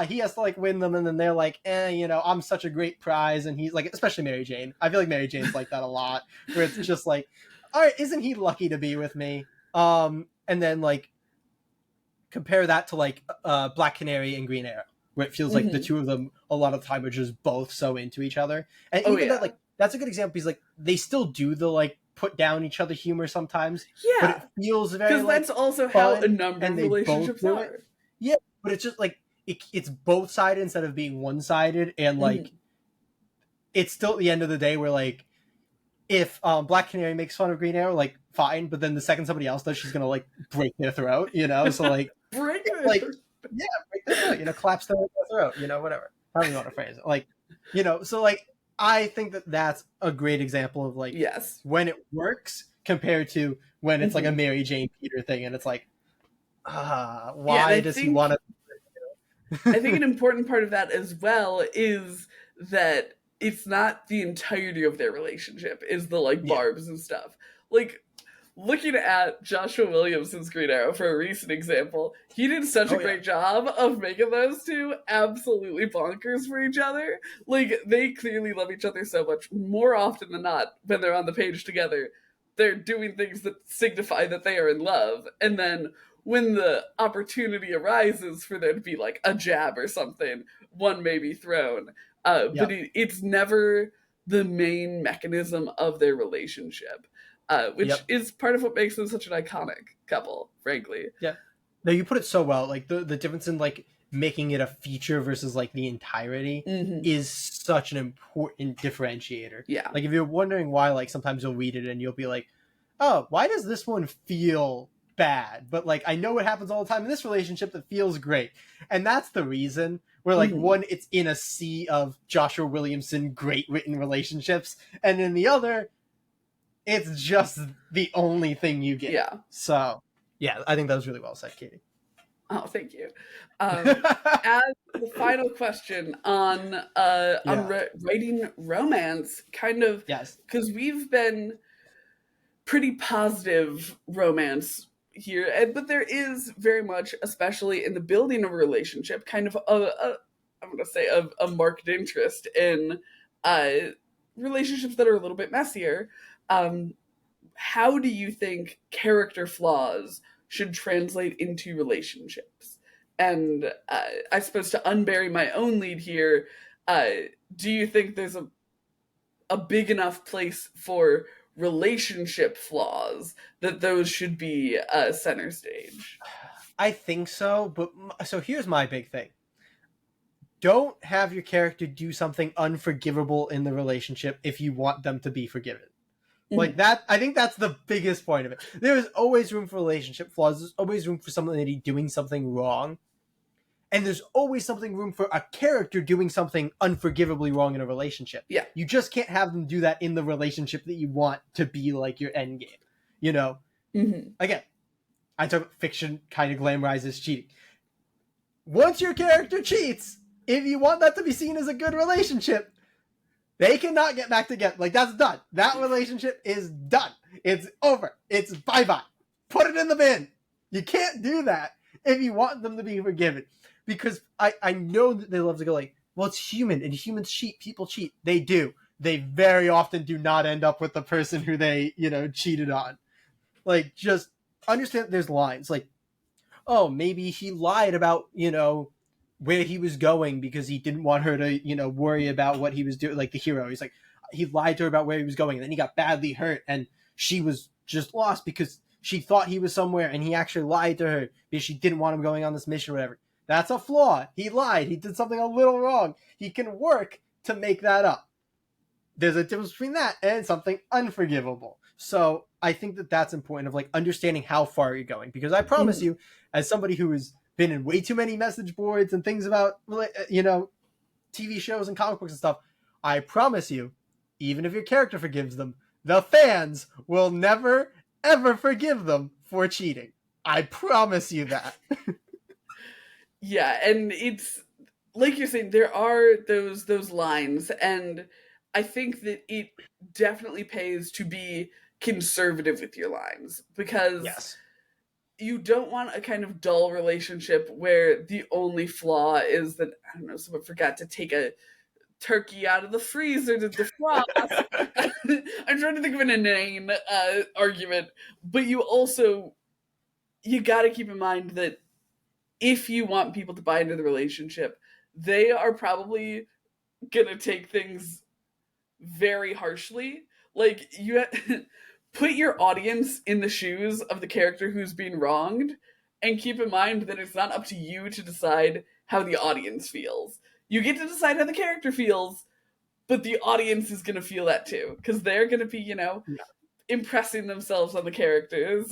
he has to like win them, and then they're like I'm such a great prize, and he's like, especially Mary Jane. I feel like Mary Jane's like that a lot, where it's just like, all right, isn't he lucky to be with me? And then like compare that to like Black Canary and Green Arrow, where it feels like the two of them a lot of the time are just both so into each other. And even that, like, that's a good example because like they still do the like put down each other humor sometimes, but it feels very because like, that's also how a number of relationships are. It. Yeah, but it's just like it's both sided instead of being one sided, and like it's still at the end of the day where like if Black Canary makes fun of Green Arrow, like fine, but then the second somebody else does, she's gonna like break their throat, so like break their like throat. Yeah, break their throat, claps their throat, whatever, however you want to phrase it, like so like I think that that's a great example of like when it works compared to when it's like a Mary Jane Peter thing, and it's like why does he want to? I think an important part of that as well is that it's not the entirety of their relationship, is the like barbs and stuff. Like looking at Joshua Williamson's Green Arrow for a recent example, he did such a great job of making those two absolutely bonkers for each other. Like they clearly love each other so much. More often than not, when they're on the page together, they're doing things that signify that they are in love. And then when the opportunity arises for there to be like a jab or something, one may be thrown. But it's never the main mechanism of their relationship, which is part of what makes them such an iconic couple, frankly. Yeah. No, you put it so well. Like the difference in like making it a feature versus like the entirety is such an important differentiator. Yeah. Like if you're wondering why, like sometimes you'll read it and you'll be like, oh, why does this one feel bad? But like I know what happens all the time in this relationship that feels great. And that's the reason where like one, it's in a sea of Joshua Williamson great written relationships, and in the other, it's just the only thing you get. Yeah. So yeah, I think that was really well said, Katie. Oh, thank you. As the final question on writing romance, kind of, yes, because we've been pretty positive romance here, but there is very much, especially in the building of a relationship, kind of I'm going to say a marked interest in relationships that are a little bit messier. How do you think character flaws should translate into relationships? And I suppose to unbury my own lead here, do you think there's a big enough place for relationship flaws that those should be center stage? I think so, but so here's my big thing. Don't have your character do something unforgivable in the relationship if you want them to be forgiven. Like that, I think that's the biggest point of it. There is always room for relationship flaws. There's always room for somebody doing something wrong. And there's always room for a character doing something unforgivably wrong in a relationship. Yeah. You just can't have them do that in the relationship that you want to be like your end game. You know? Again, I talk about fiction kind of glamorizes cheating. Once your character cheats, if you want that to be seen as a good relationship, they cannot get back together. Like, that's done. That relationship is done. It's over. It's bye-bye. Put it in the bin. You can't do that if you want them to be forgiven. Because I know that they love to go like, well, it's human, and humans cheat. People cheat. They do. They very often do not end up with the person who they, cheated on. Like, just understand that there's lines. Like, oh, maybe he lied about, where he was going because he didn't want her to, worry about what he was doing. Like the hero, he's like, he lied to her about where he was going, and then he got badly hurt, and she was just lost because she thought he was somewhere, and he actually lied to her because she didn't want him going on this mission or whatever. That's a flaw. He lied. He did something a little wrong. He can work to make that up. There's a difference between that and something unforgivable. So I think that that's important of like understanding how far you're going, because I promise you, as somebody who has been in way too many message boards and things about, TV shows and comic books and stuff, I promise you, even if your character forgives them, the fans will never, ever forgive them for cheating. I promise you that. Yeah, and it's like you're saying, there are those lines, and I think that it definitely pays to be conservative with your lines, because yes, you don't want a kind of dull relationship where the only flaw is that, I don't know, someone forgot to take a turkey out of the freezer to defrost. I'm trying to think of an inane argument, but you got to keep in mind that if you want people to buy into the relationship, they are probably gonna take things very harshly. Like, you put your audience in the shoes of the character who's being wronged, and keep in mind that it's not up to you to decide how the audience feels. You get to decide how the character feels, but the audience is gonna feel that too, because they're gonna be, impressing themselves on the characters,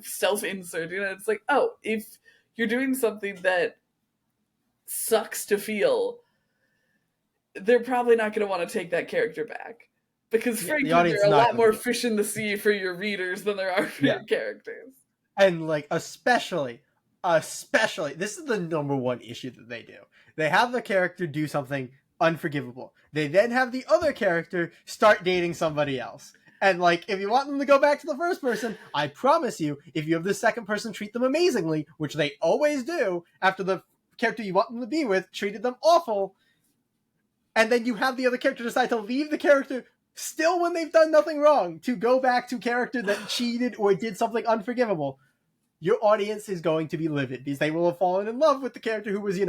self-inserting. It's like, oh, if you're doing something that sucks to feel, they're probably not going to want to take that character back, because frankly, there are a lot more fish in the sea for your readers than there are for your characters. And like, especially, this is the number one issue that they do. They have the character do something unforgivable. They then have the other character start dating somebody else. And like, if you want them to go back to the first person, I promise you, if you have the second person treat them amazingly, which they always do, after the character you want them to be with treated them awful, and then you have the other character decide to leave the character still when they've done nothing wrong to go back to character that cheated or did something unforgivable, your audience is going to be livid, because they will have fallen in love with the character who was,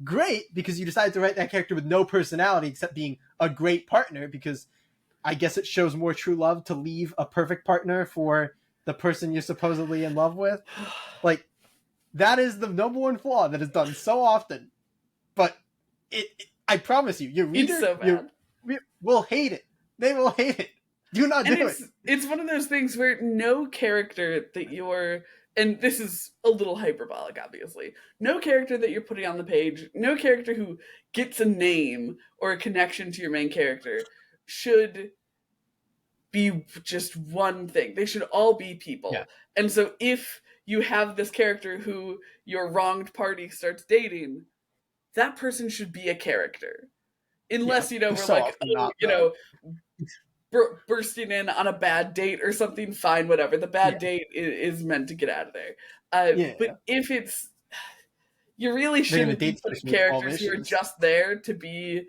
great, because you decided to write that character with no personality except being a great partner, because I guess it shows more true love to leave a perfect partner for the person you're supposedly in love with. Like, that is the number one flaw that is done so often. But I promise you, your reader It's so bad. will hate it. They will hate it. Do not do it. It's one of those things where no character that you're, and this is a little hyperbolic, obviously, no character that you're putting on the page, no character who gets a name or a connection to your main character should be just one thing. They should all be people. Yeah. And so if you have this character who your wronged party starts dating, that person should be a character. Unless, we're so like, bursting in on a bad date or something, fine, whatever. The bad date is meant to get out of there. But if it's, you really shouldn't be putting characters who are just there to be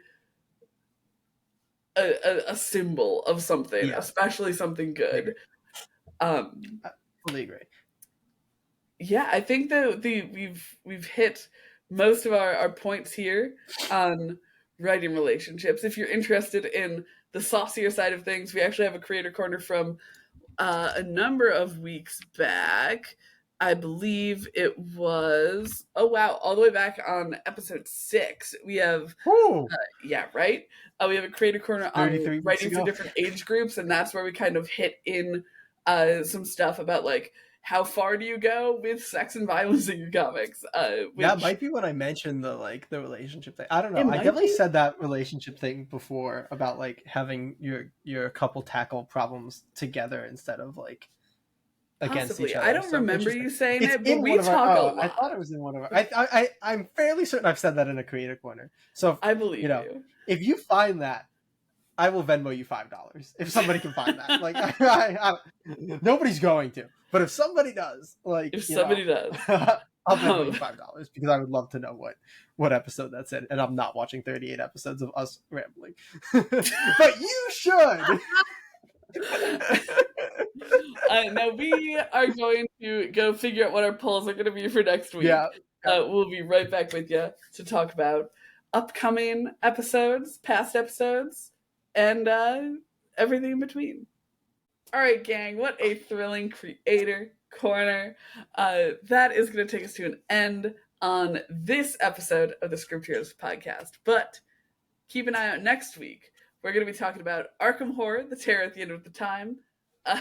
a symbol of something, especially something good. I fully agree. Yeah, I think that we've hit most of our points here on writing relationships. If you're interested in the saucier side of things, we actually have a creator corner from a number of weeks back. I believe it was, all the way back on episode 6. We have, we have a creator corner on writing for different age groups, and that's where we kind of hit in some stuff about like, how far do you go with sex and violence in your comics? That might be when I mentioned the relationship thing. I don't know. I definitely said that relationship thing before about like having your couple tackle problems together instead of like against each other. I don't remember you saying it, but we talk a lot. I thought it was in one of our. I'm fairly certain I've said that in a creator corner. So I believe you. If you find that, I will Venmo you $5 if somebody can find that. Like, nobody's going to, but if somebody does, like, if somebody does, I'll Venmo you $5 because I would love to know what episode that's in, and I'm not watching 38 episodes of us rambling, but you should. Now we are going to go figure out what our polls are going to be for next week. Yeah. We'll be right back with you to talk about upcoming episodes, past episodes, and everything in between. All right, gang, what a thrilling creator corner. That is going to take us to an end on this episode of the Script Heroes podcast. But keep an eye out next week. We're going to be talking about Arkham Horror, The Terror at the End of the Time,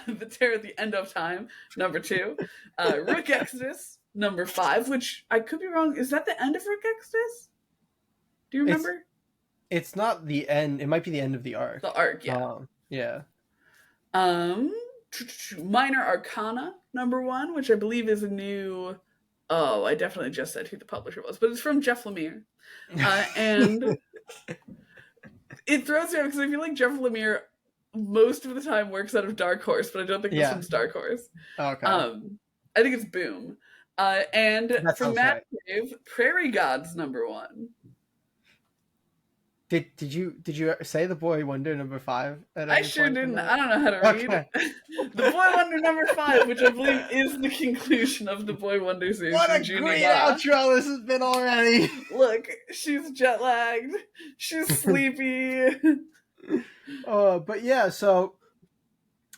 The Terror at the End of Time, number 2, Rook Exodus, number 5, which I could be wrong. Is that the end of Rook Exodus? Do you remember? It's not the end. It might be the end of the arc. The arc, yeah. Yeah. Minor Arcana, number 1, which I believe is a new... Oh, I definitely just said who the publisher was, but it's from Jeff Lemire. And it throws me out because I feel like Jeff Lemire most of the time works out of Dark Horse, but I don't think this one's Dark Horse. Okay. I think it's Boom. And that from Matt Cave, Prairie Gods, number 1. Did you say The Boy Wonder number 5? I sure didn't. I don't know how to read. The Boy Wonder number 5, which I believe is the conclusion of the Boy Wonder series. What a great outro this has been already. Look, she's jet lagged. She's sleepy. But yeah, so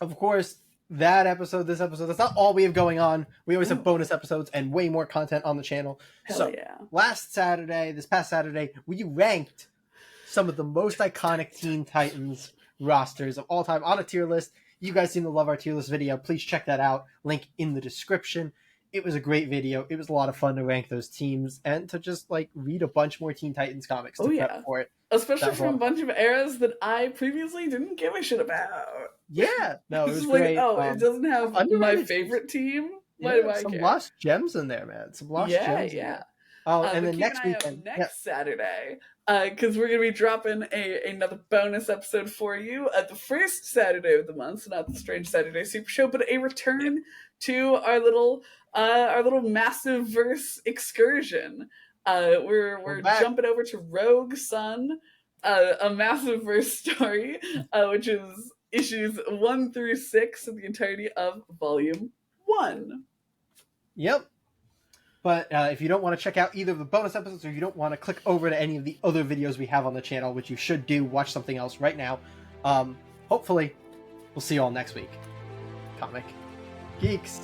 of course this episode, that's not all we have going on. We always have bonus episodes and way more content on the channel. Hell yeah. This past Saturday, we ranked some of the most iconic Teen Titans rosters of all time on a tier list. You guys seem to love our tier list video. Please check that out. Link in the description. It was a great video. It was a lot of fun to rank those teams and to just like read a bunch more Teen Titans comics to prep for it. Especially from a bunch of eras that I previously didn't give a shit about. Yeah. No, it was like, great. It doesn't have my favorite team? Why do I some care? Lost gems in there, man. Some lost gems. Yeah. Oh, and then next weekend. Next Saturday. Because we're going to be dropping another bonus episode for you at the first Saturday of the month, so not the Strange Saturday Super Show, but a return to our little massive verse excursion. We're jumping over to Rogue Sun, a massive verse story, which is issues 1 through 6 of the entirety of Volume 1. Yep. But if you don't want to check out either of the bonus episodes, or you don't want to click over to any of the other videos we have on the channel, which you should do, watch something else right now. Hopefully, we'll see you all next week. Comic Geeks.